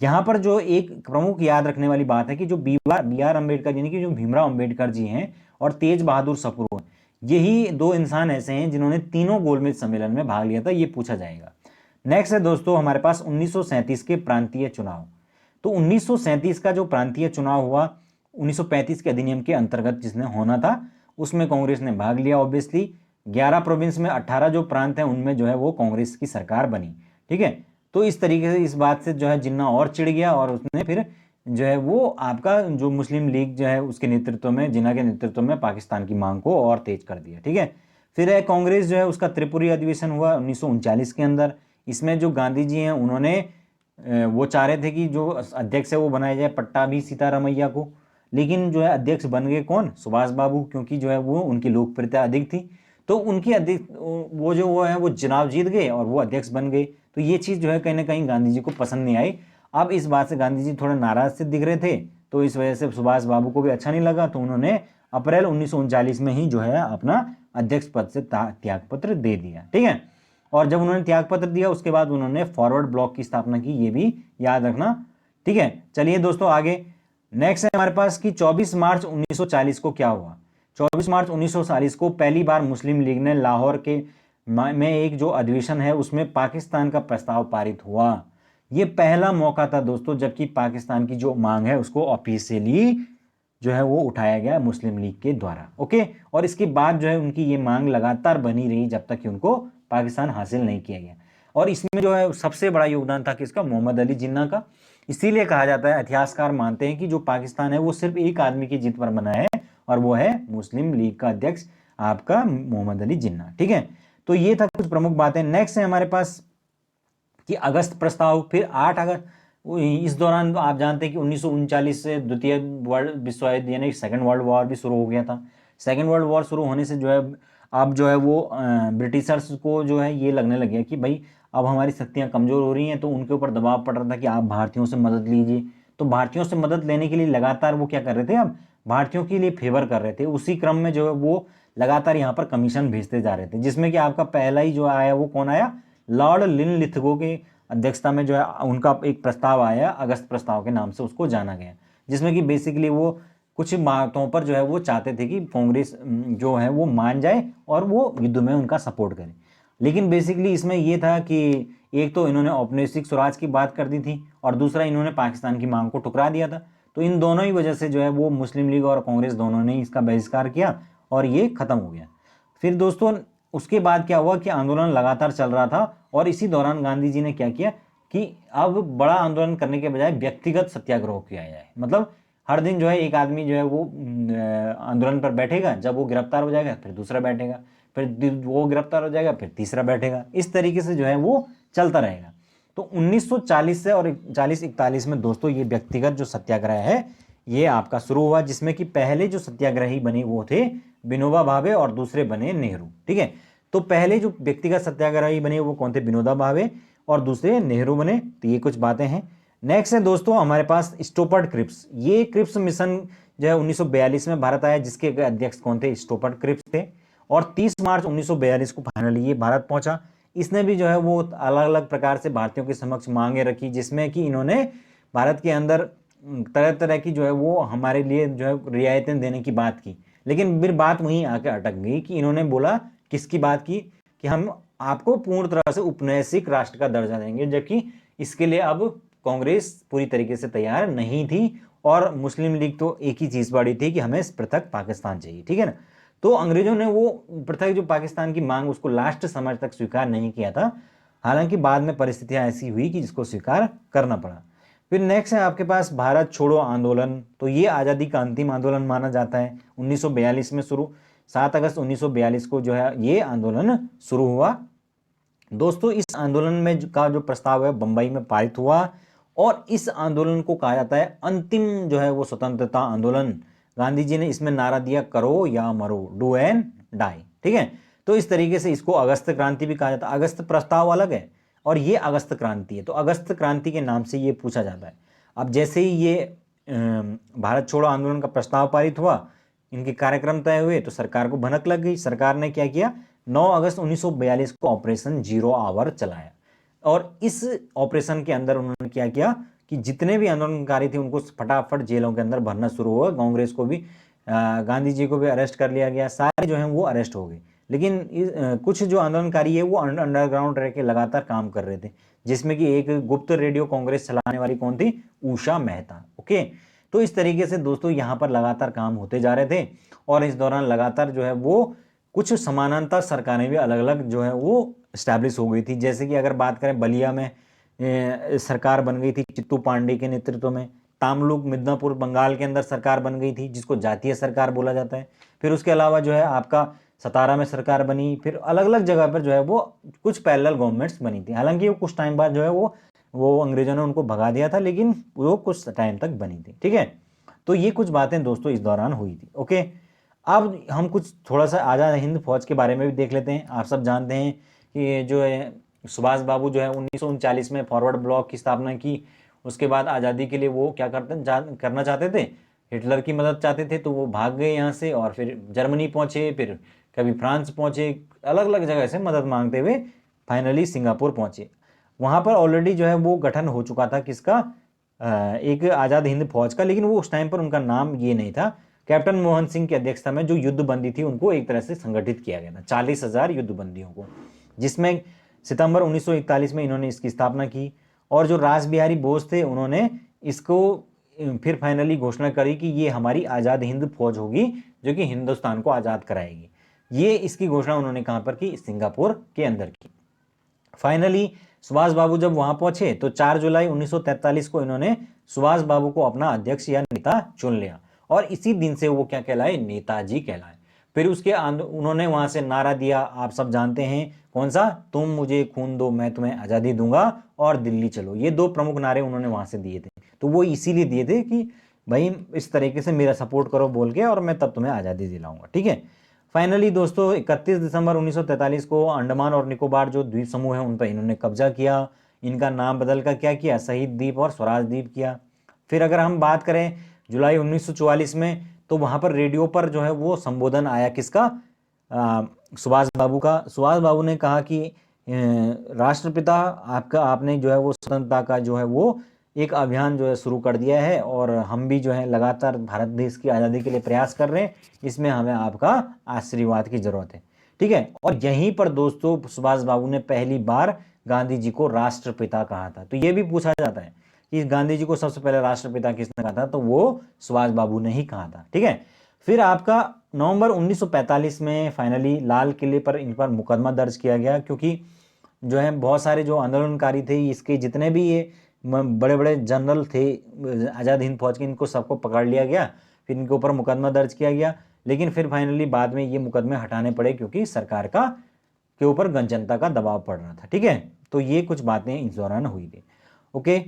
यहाँ पर जो एक प्रमुख याद रखने वाली बात है कि जो बी आर अम्बेडकर यानी कि जो भीमराव अम्बेडकर जी हैं और तेज बहादुर सप्रू, यही दो इंसान ऐसे हैं जिन्होंने तीनों गोलमेज सम्मेलन में भाग लिया था, ये पूछा जाएगा। नेक्स्ट है दोस्तों हमारे पास 1937 के प्रांतीय चुनाव। तो 1937 का जो प्रांतीय चुनाव हुआ 1935 के अधिनियम के अंतर्गत जिसने होना था, उसमें कांग्रेस ने भाग लिया। ऑब्वियसली 11 प्रोविंस में 18 जो प्रांत हैं उनमें जो है वो कांग्रेस की सरकार बनी। ठीक है, तो इस तरीके से इस बात से जो है जिन्ना और चिढ़ गया और उसने फिर जो है वो आपका जो मुस्लिम लीग जो है उसके नेतृत्व में, जिन्ना के नेतृत्व में पाकिस्तान की मांग को और तेज कर दिया। ठीक है, फिर है कांग्रेस जो है उसका त्रिपुरी अधिवेशन हुआ 1939 के अंदर। इसमें जो गांधी जी हैं उन्होंने वो चाह रहे थे कि जो अध्यक्ष है वो बनाया जाए पट्टाभी सीतारामैया को, लेकिन जो है अध्यक्ष बन गए कौन, सुभाष बाबू, क्योंकि जो है वो उनकी लोकप्रियता अधिक थी। तो उनकी वो जो वो है वो चुनाव जीत गए और वो अध्यक्ष बन गए। तो ये चीज़ जो है कहीं ना कहीं गांधी जी को पसंद नहीं आई। अब इस बात से गांधी जी थोड़े नाराज से दिख रहे थे, तो इस वजह से सुभाष बाबू को भी अच्छा नहीं लगा। तो उन्होंने अप्रैल 1939 में ही जो है अपना अध्यक्ष पद से त्यागपत्र दे दिया। ठीक है, और जब उन्होंने त्यागपत्र दिया उसके बाद उन्होंने फॉरवर्ड ब्लॉक की स्थापना की, ये भी याद रखना। ठीक है, चलिए दोस्तों आगे नेक्स्ट है हमारे पास कि 24 मार्च 1940 को क्या हुआ। 24 मार्च 1940 को पहली बार मुस्लिम लीग ने लाहौर के में एक जो अधिवेशन है उसमें पाकिस्तान का प्रस्ताव पारित हुआ। ये पहला मौका था दोस्तों जबकि पाकिस्तान की जो मांग है उसको ऑफिशियली जो है वो उठाया गया मुस्लिम लीग के द्वारा। ओके, और इसके बाद जो है उनकी ये मांग लगातार बनी रही जब तक कि उनको पाकिस्तान हासिल नहीं किया गया। और इसमें जो है सबसे बड़ा योगदान था किसका, मोहम्मद अली जिन्ना का। इसीलिए कहा जाता है, इतिहासकार मानते हैं कि जो पाकिस्तान है वो सिर्फ एक आदमी की जीत पर बना है और वो है मुस्लिम लीग का अध्यक्ष आपका मोहम्मद अली जिन्ना। ठीक है, तो ये था कुछ प्रमुख बातें। नेक्स्ट है हमारे पास कि अगस्त प्रस्ताव, फिर 8 अगस्त। इस दौरान आप जानते हैं कि 1939 से द्वितीय विश्व युद्ध यानी सेकंड वर्ल्ड वॉर भी शुरू हो गया था। सेकेंड वर्ल्ड वॉर शुरू होने से जो है अब जो है वो ब्रिटिशर्स को जो है ये लगने लग गया कि भाई अब हमारी शक्तियाँ कमज़ोर हो रही हैं, तो उनके ऊपर दबाव पड़ रहा था कि आप भारतीयों से मदद लीजिए। तो भारतीयों से मदद लेने के लिए लगातार वो क्या कर रहे थे, अब भारतीयों के लिए फेवर कर रहे थे। उसी क्रम में जो है वो लगातार यहाँ पर कमीशन भेजते जा रहे थे, जिसमें कि आपका पहला ही जो आया वो कौन आया, लॉर्ड लिनलिथगो की अध्यक्षता में जो है उनका एक प्रस्ताव आया, अगस्त प्रस्ताव के नाम से उसको जाना गया, जिसमें कि बेसिकली वो कुछ बातों पर जो है वो चाहते थे कि कांग्रेस जो है वो मान जाए और वो युद्ध में उनका सपोर्ट करे। लेकिन बेसिकली इसमें ये था कि एक तो इन्होंने औपनिवेशिक स्वराज की बात कर दी थी और दूसरा इन्होंने पाकिस्तान की मांग को ठुकरा दिया था। तो इन दोनों ही वजह से जो है वो मुस्लिम लीग और कांग्रेस दोनों ने इसका बहिष्कार किया और ये खत्म हो गया। फिर दोस्तों उसके बाद क्या हुआ कि आंदोलन लगातार चल रहा था और इसी दौरान गांधी जी ने क्या किया कि अब बड़ा आंदोलन करने के बजाय व्यक्तिगत सत्याग्रह किया जाए। मतलब हर दिन जो है एक आदमी जो है वो आंदोलन पर बैठेगा, जब वो गिरफ्तार हो जाएगा फिर दूसरा बैठेगा, फिर वो गिरफ्तार हो जाएगा फिर तीसरा बैठेगा, इस तरीके से जो है वो चलता रहेगा। तो 1940 से और 40-41 में दोस्तों ये व्यक्तिगत जो सत्याग्रह है ये आपका शुरू हुआ, जिसमें कि पहले जो सत्याग्रही बने वो थे विनोबा भावे और दूसरे बने नेहरू। ठीक है, तो पहले जो व्यक्तिगत सत्याग्रही बने वो कौन थे, विनोबा भावे और दूसरे नेहरू बने। तो ये कुछ बातें हैं। नेक्स्ट है दोस्तों हमारे पास स्टोपर्ड क्रिप्स। ये क्रिप्स मिशन जो है 1942 में भारत आया, जिसके अध्यक्ष कौन थे, स्टोपर्ड क्रिप्स थे। और 30 मार्च 1942 को फाइनली ये भारत पहुंचा। इसने भी जो है वो अलग अलग प्रकार से भारतीयों के समक्ष मांगे रखी, जिसमें कि इन्होंने भारत के अंदर तरह तरह की जो है वो हमारे लिए जो है रियायतें देने की बात की। लेकिन फिर बात वहीं आके अटक गई कि इन्होंने बोला किसकी बात की कि हम आपको पूर्ण तरह से उपनिवेशिक राष्ट्र का दर्जा देंगे, जबकि इसके लिए अब कांग्रेस पूरी तरीके से तैयार नहीं थी और मुस्लिम लीग तो एक ही चीज बाड़ी थी कि हमें पृथक पाकिस्तान चाहिए। ठीक है ना, तो अंग्रेजों ने वो पृथक जो पाकिस्तान की मांग उसको लास्ट समय तक स्वीकार नहीं किया था। हालांकि बाद में परिस्थितियां ऐसी हुई कि जिसको स्वीकार करना पड़ा। फिर नेक्स्ट है आपके पास भारत छोड़ो आंदोलन। तो ये आज़ादी का अंतिम आंदोलन माना जाता है, 1942 में शुरू, 7 अगस्त 1942 को जो है ये आंदोलन शुरू हुआ। दोस्तों इस आंदोलन में का जो प्रस्ताव है बंबई में पारित हुआ और इस आंदोलन को कहा जाता है अंतिम जो है वो स्वतंत्रता आंदोलन। गांधी जी ने इसमें नारा दिया करो या मरो, डू एंड डाई। ठीक है, तो इस तरीके से इसको अगस्त क्रांति भी कहा जाता है। अगस्त प्रस्ताव अलग है और ये अगस्त क्रांति है, तो अगस्त क्रांति के नाम से ये पूछा जाता है। अब जैसे ही ये भारत छोड़ो आंदोलन का प्रस्ताव पारित हुआ, इनके कार्यक्रम तय हुए, तो सरकार को भनक लग गई। सरकार ने क्या किया, 9 अगस्त 1942 को ऑपरेशन जीरो आवर चलाया और इस ऑपरेशन के अंदर उन्होंने क्या किया कि जितने भी आंदोलनकारी थे उनको फटाफट जेलों के अंदर भरना शुरू हुआ। कांग्रेस को भी गांधी जी को भी अरेस्ट कर लिया गया, सारे जो हैं वो अरेस्ट हो गए। लेकिन कुछ जो आंदोलनकारी है वो अंडरग्राउंड रह के लगातार काम कर रहे थे, जिसमें कि एक गुप्त रेडियो कांग्रेस चलाने वाली कौन थी, उषा मेहता। ओके, तो इस तरीके से दोस्तों यहाँ पर लगातार काम होते जा रहे थे और इस दौरान लगातार जो है वो कुछ समानांतर सरकारें भी अलग अलग जो है वो स्टैब्लिश हो गई थी। जैसे कि अगर बात करें बलिया में सरकार बन गई थी चित्तू पांडे के नेतृत्व में। तामलुक मिदनापुर बंगाल के अंदर सरकार बन गई थी, जिसको जातीय सरकार बोला जाता है। फिर उसके अलावा जो है आपका सतारा में सरकार बनी। फिर अलग अलग जगह पर जो है वो कुछ पैरेलल गवर्नमेंट्स बनी थी। हालांकि वो कुछ टाइम बाद जो है वो अंग्रेजों ने उनको भगा दिया था, लेकिन वो कुछ टाइम तक बनी थी। ठीक है, तो ये कुछ बातें दोस्तों इस दौरान हुई थी। ओके, अब हम कुछ थोड़ा सा आज़ाद हिंद फौज के बारे में भी देख लेते हैं। आप सब जानते हैं कि जो है सुभाष बाबू जो है 1939 में फॉरवर्ड ब्लॉक की स्थापना की। उसके बाद आज़ादी के लिए वो क्या करना चाहते थे, हिटलर की मदद चाहते थे, तो वो भाग गए यहाँ से और फिर जर्मनी पहुँचे, फिर कभी फ्रांस पहुँचे, अलग अलग जगह से मदद मांगते हुए फाइनली सिंगापुर पहुँचे। वहाँ पर ऑलरेडी जो है वो गठन हो चुका था किसका, एक आज़ाद हिंद फौज का, लेकिन वो उस टाइम पर उनका नाम ये नहीं था। कैप्टन मोहन सिंह की अध्यक्षता में जो युद्धबंदी थी उनको एक तरह से संगठित किया गया था, 40,000 युद्धबंदियों को, जिसमें सितंबर 1941 में इन्होंने इसकी स्थापना की। और जो रास बिहारी बोस थे उन्होंने इसको फिर फाइनली घोषणा करी कि ये हमारी आज़ाद हिंद फौज होगी जो कि हिंदुस्तान को आज़ाद कराएगी। ये इसकी घोषणा उन्होंने कहाँ पर की, सिंगापुर के अंदर की। फाइनली सुभाष बाबू जब वहां पहुंचे तो 4 जुलाई 1943 को इन्होंने सुभाष बाबू को अपना अध्यक्ष या नेता चुन लिया और इसी दिन से वो क्या कहलाए, नेताजी कहलाए। फिर उसके उन्होंने वहां से नारा दिया, आप सब जानते हैं कौन सा, तुम मुझे खून दो मैं तुम्हें आज़ादी दूंगा और दिल्ली चलो। ये दो प्रमुख नारे उन्होंने वहां से दिए थे। तो वो इसीलिए दिए थे कि भाई इस तरीके से मेरा सपोर्ट करो बोल के, और मैं तब तुम्हें आज़ादी दिलाऊंगा। ठीक है। फाइनली दोस्तों 31 दिसंबर 1943 को अंडमान और निकोबार जो द्वीप समूह है उन पर इन्होंने कब्जा किया। इनका नाम बदल कर क्या किया, शहीद द्वीप और स्वराज द्वीप किया। फिर अगर हम बात करें जुलाई 1944 में, तो वहाँ पर रेडियो पर जो है वो संबोधन आया किसका, सुभाष बाबू का। सुभाष बाबू ने कहा कि राष्ट्रपिता आपका, आपने जो है वो स्वतंत्रता का जो है वो एक अभियान जो है शुरू कर दिया है, और हम भी जो है लगातार भारत देश की आज़ादी के लिए प्रयास कर रहे हैं, इसमें हमें आपका आशीर्वाद की ज़रूरत है। ठीक है। और यहीं पर दोस्तों सुभाष बाबू ने पहली बार गांधी जी को राष्ट्रपिता कहा था। तो ये भी पूछा जाता है कि गांधी जी को सबसे पहले राष्ट्रपिता किसने कहा था, तो वो सुभाष बाबू ने ही कहा था। ठीक है। फिर आपका नवंबर 1945 में फाइनली लाल किले पर इन पर मुकदमा दर्ज किया गया, क्योंकि जो है बहुत सारे जो आंदोलनकारी थे, इसके जितने भी ये बड़े बड़े जनरल थे आज़ाद हिंद फौज के, इनको सबको पकड़ लिया गया, फिर इनके ऊपर मुकदमा दर्ज किया गया। लेकिन फिर फाइनली बाद में ये मुकदमे हटाने पड़े, क्योंकि सरकार का के ऊपर जनता का दबाव पड़ रहा था। ठीक है। तो ये कुछ बातें इस दौरान हुई थी। ओके।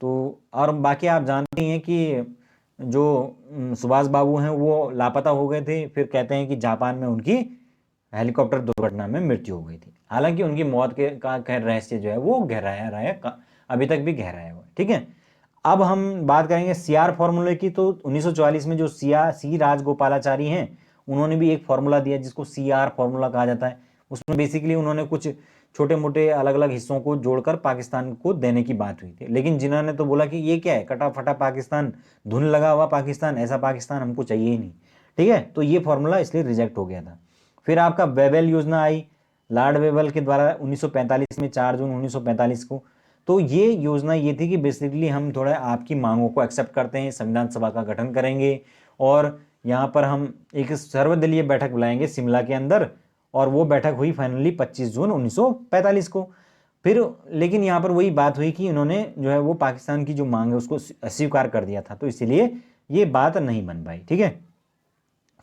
तो और बाकी आप जानते हैं कि जो सुभाष बाबू हैं वो लापता हो गए थे। फिर कहते हैं कि जापान में उनकी हेलीकॉप्टर दुर्घटना में मृत्यु हो गई थी। हालांकि उनकी मौत के का खैर रहस्य जो है वो गहराया रहा है, अभी तक भी गहराया हुआ है। ठीक है। अब हम बात करेंगे सीआर फॉर्मूले की। तो 1944 में जो सी राजगोपालाचारी हैं, उन्होंने भी एक फॉर्मूला दिया जिसको सीआर फॉर्मूला कहा जाता है। उसमें बेसिकली उन्होंने कुछ छोटे मोटे अलग अलग हिस्सों को जोड़कर पाकिस्तान को देने की बात हुई थी। लेकिन जिन्ना ने तो बोला कि ये क्या है, कटा फटा पाकिस्तान, धुन लगा हुआ पाकिस्तान, ऐसा पाकिस्तान हमको चाहिए ही नहीं। ठीक है। तो ये फॉर्मूला इसलिए रिजेक्ट हो गया था। फिर आपका वेबल योजना आई लॉर्ड वेबल के द्वारा 1945 में, 4 जून 1945 को। तो ये योजना ये थी कि बेसिकली हम थोड़ा आपकी मांगों को एक्सेप्ट करते हैं, संविधान सभा का गठन करेंगे, और यहाँ पर हम एक सर्वदलीय बैठक बुलाएंगे शिमला के अंदर। और वो बैठक हुई फाइनली 25 जून 1945 को। फिर लेकिन यहाँ पर वही बात हुई कि उन्होंने जो है वो पाकिस्तान की जो मांग है उसको अस्वीकार कर दिया था, तो इसीलिए ये बात नहीं बन पाई। ठीक है।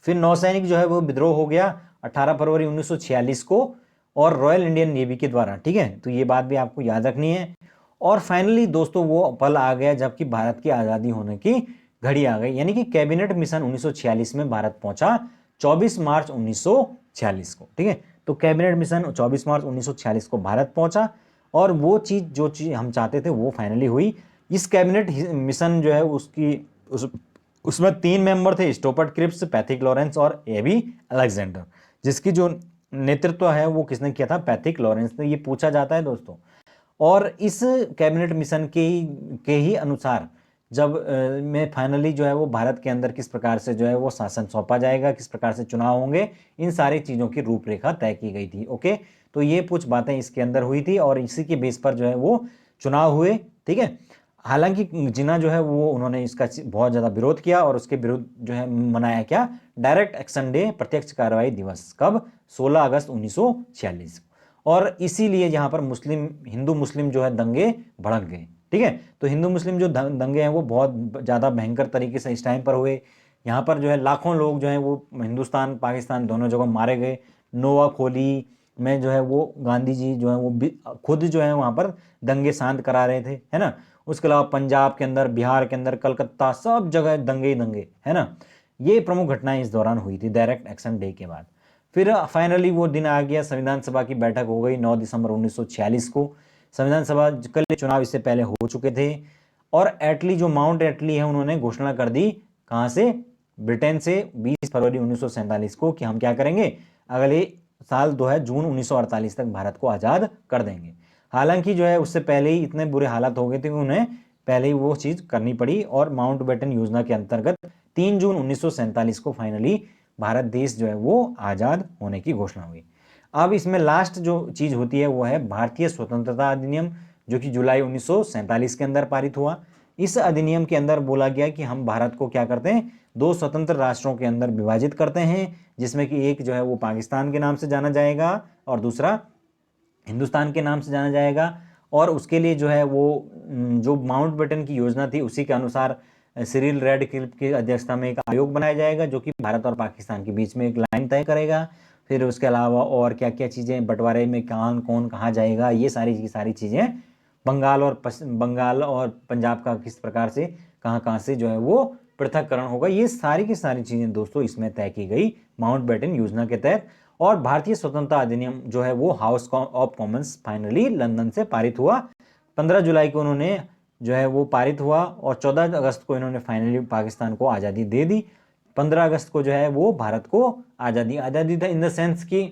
फिर नौसैनिक जो है वो विद्रोह हो गया 18 फरवरी 1946 को, और रॉयल इंडियन नेवी के द्वारा। ठीक है। तो ये बात भी आपको याद रखनी है। और फाइनली दोस्तों वो पल आ गया जबकि भारत की आज़ादी होने की घड़ी आ गई, यानी कि कैबिनेट मिशन 1946 में भारत पहुंचा 24 मार्च 1946 को। ठीक है। तो कैबिनेट मिशन 24 मार्च 1946 को भारत पहुंचा, और वो चीज़ जो चीज़ हम चाहते थे वो फाइनली हुई। इस कैबिनेट मिशन जो है उसमें 3 मेंबर थे, स्टोपर्ट क्रिप्स, पैथिक लॉरेंस और एबी अलेक्जेंडर, जिसकी जो नेतृत्व है वो किसने किया था, पैथिक लॉरेंस ने। ये पूछा जाता है दोस्तों। और इस कैबिनेट मिशन के ही अनुसार जब में फाइनली जो है वो भारत के अंदर किस प्रकार से जो है वो शासन सौंपा जाएगा, किस प्रकार से चुनाव होंगे, इन सारी चीज़ों की रूपरेखा तय की गई थी। ओके। तो ये कुछ बातें इसके अंदर हुई थी, और इसी के बेस पर जो है वो चुनाव हुए। ठीक है। हालांकि जिन्ना जो है वो उन्होंने इसका बहुत ज़्यादा विरोध किया, और उसके विरुद्ध जो है मनाया क्या, डायरेक्ट एक्शन डे, प्रत्यक्ष कार्रवाई दिवस, कब, 16 अगस्त 1946। और इसीलिए यहाँ पर हिंदू मुस्लिम जो है दंगे भड़क गए। ठीक है। तो हिंदू मुस्लिम जो दंगे हैं वो बहुत ज़्यादा भयंकर तरीके से इस टाइम पर हुए। यहाँ पर जो है लाखों लोग जो हैं वो हिंदुस्तान पाकिस्तान दोनों जगह मारे गए। नोआ खोली में जो है वो गांधी जी जो है वो खुद जो है वहाँ पर दंगे शांत करा रहे थे, है ना। उसके अलावा पंजाब के अंदर, बिहार के अंदर, कलकत्ता, सब जगह दंगे ही दंगे, है ना। ये प्रमुख घटनाएं इस दौरान हुई थी डायरेक्ट एक्शन डे के बाद। फिर फाइनली वो दिन आ गया, संविधान सभा की बैठक हो गई 9 दिसंबर 1946 को। संविधान सभा के लिए चुनाव इससे पहले हो चुके थे, और एटली जो माउंट एटली है उन्होंने घोषणा कर दी, कहाँ से, ब्रिटेन से, 20 फरवरी 1947 को, कि हम क्या करेंगे, अगले साल जो है जून 1948 तक भारत को आज़ाद कर देंगे। हालांकि जो है उससे पहले ही इतने बुरे हालात हो गए थे कि उन्हें पहले ही वो चीज़ करनी पड़ी, और माउंट बेटन योजना के अंतर्गत 3 जून 1947 को फाइनली भारत देश जो है वो आज़ाद होने की घोषणा हुई। अब इसमें लास्ट जो चीज़ होती है वो है भारतीय स्वतंत्रता अधिनियम, जो कि जुलाई 1947 के अंदर पारित हुआ। इस अधिनियम के अंदर बोला गया कि हम भारत को क्या करते हैं, 2 स्वतंत्र राष्ट्रों के अंदर विभाजित करते हैं, जिसमें कि एक जो है वो पाकिस्तान के नाम से जाना जाएगा, और दूसरा हिंदुस्तान के नाम से जाना जाएगा। और उसके लिए जो है वो जो माउंट बेटन की योजना थी उसी के अनुसार सिरिल रेडक्लिफ की अध्यक्षता में एक आयोग बनाया जाएगा, जो कि भारत और पाकिस्तान के बीच में एक लाइन तय करेगा। फिर उसके अलावा और क्या क्या चीज़ें, बंटवारे में कौन कहाँ जाएगा, ये सारी की सारी चीज़ें, बंगाल और पंजाब का किस प्रकार से कहाँ कहाँ से जो है वो पृथककरण होगा। ये सारी की सारी चीजें दोस्तों इसमें तय की गई माउंटबेटन योजना के तहत। और भारतीय स्वतंत्रता अधिनियम जो है वो house of Commons finally London से पारित हुआ। 15 जुलाई को उन्होंने जो है वो पारित हुआ और 14 अगस्त को इन्होंने फाइनली पाकिस्तान को आज़ादी दे दी। 15 अगस्त को जो है वो भारत को आज़ादी था इन द सेंस कि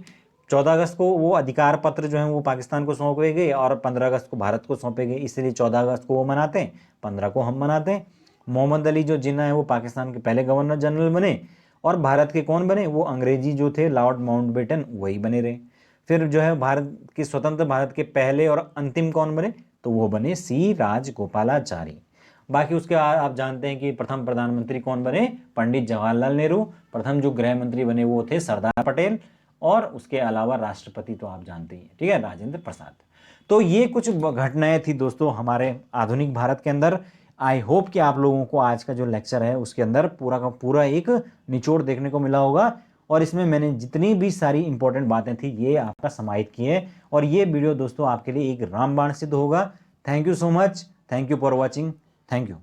14 अगस्त को वो अधिकार पत्र जो है वो पाकिस्तान को सौंपे गए और 15 अगस्त को भारत को सौंपे गए, इसलिए 14 अगस्त को वो मनाते हैं, 15 को हम मनाते हैं। मोहम्मद अली जो जिन्ना है वो पाकिस्तान के पहले गवर्नर जनरल बने और भारत के कौन बने, वो अंग्रेजी जो थे लॉर्ड माउंटबेटन वही बने रहे। फिर जो है भारत के स्वतंत्र भारत के पहले और अंतिम कौन बने, तो वो बने सी राजगोपालाचारी। बाकी उसके आप जानते हैं कि प्रथम प्रधानमंत्री कौन बने, पंडित जवाहरलाल नेहरू। प्रथम जो गृह मंत्री बने वो थे सरदार पटेल और उसके अलावा राष्ट्रपति तो आप जानते ही हैं, ठीक है, राजेंद्र प्रसाद। तो ये कुछ घटनाएं थी दोस्तों हमारे आधुनिक भारत के अंदर। आई होप कि आप लोगों को आज का जो लेक्चर है उसके अंदर पूरा का पूरा एक निचोड़ देखने को मिला होगा और इसमें मैंने जितनी भी सारी इंपॉर्टेंट बातें थी ये आपका समाहित की है और ये वीडियो दोस्तों आपके लिए एक रामबाण सिद्ध होगा। Thank you so much, thank you for watching, thank you.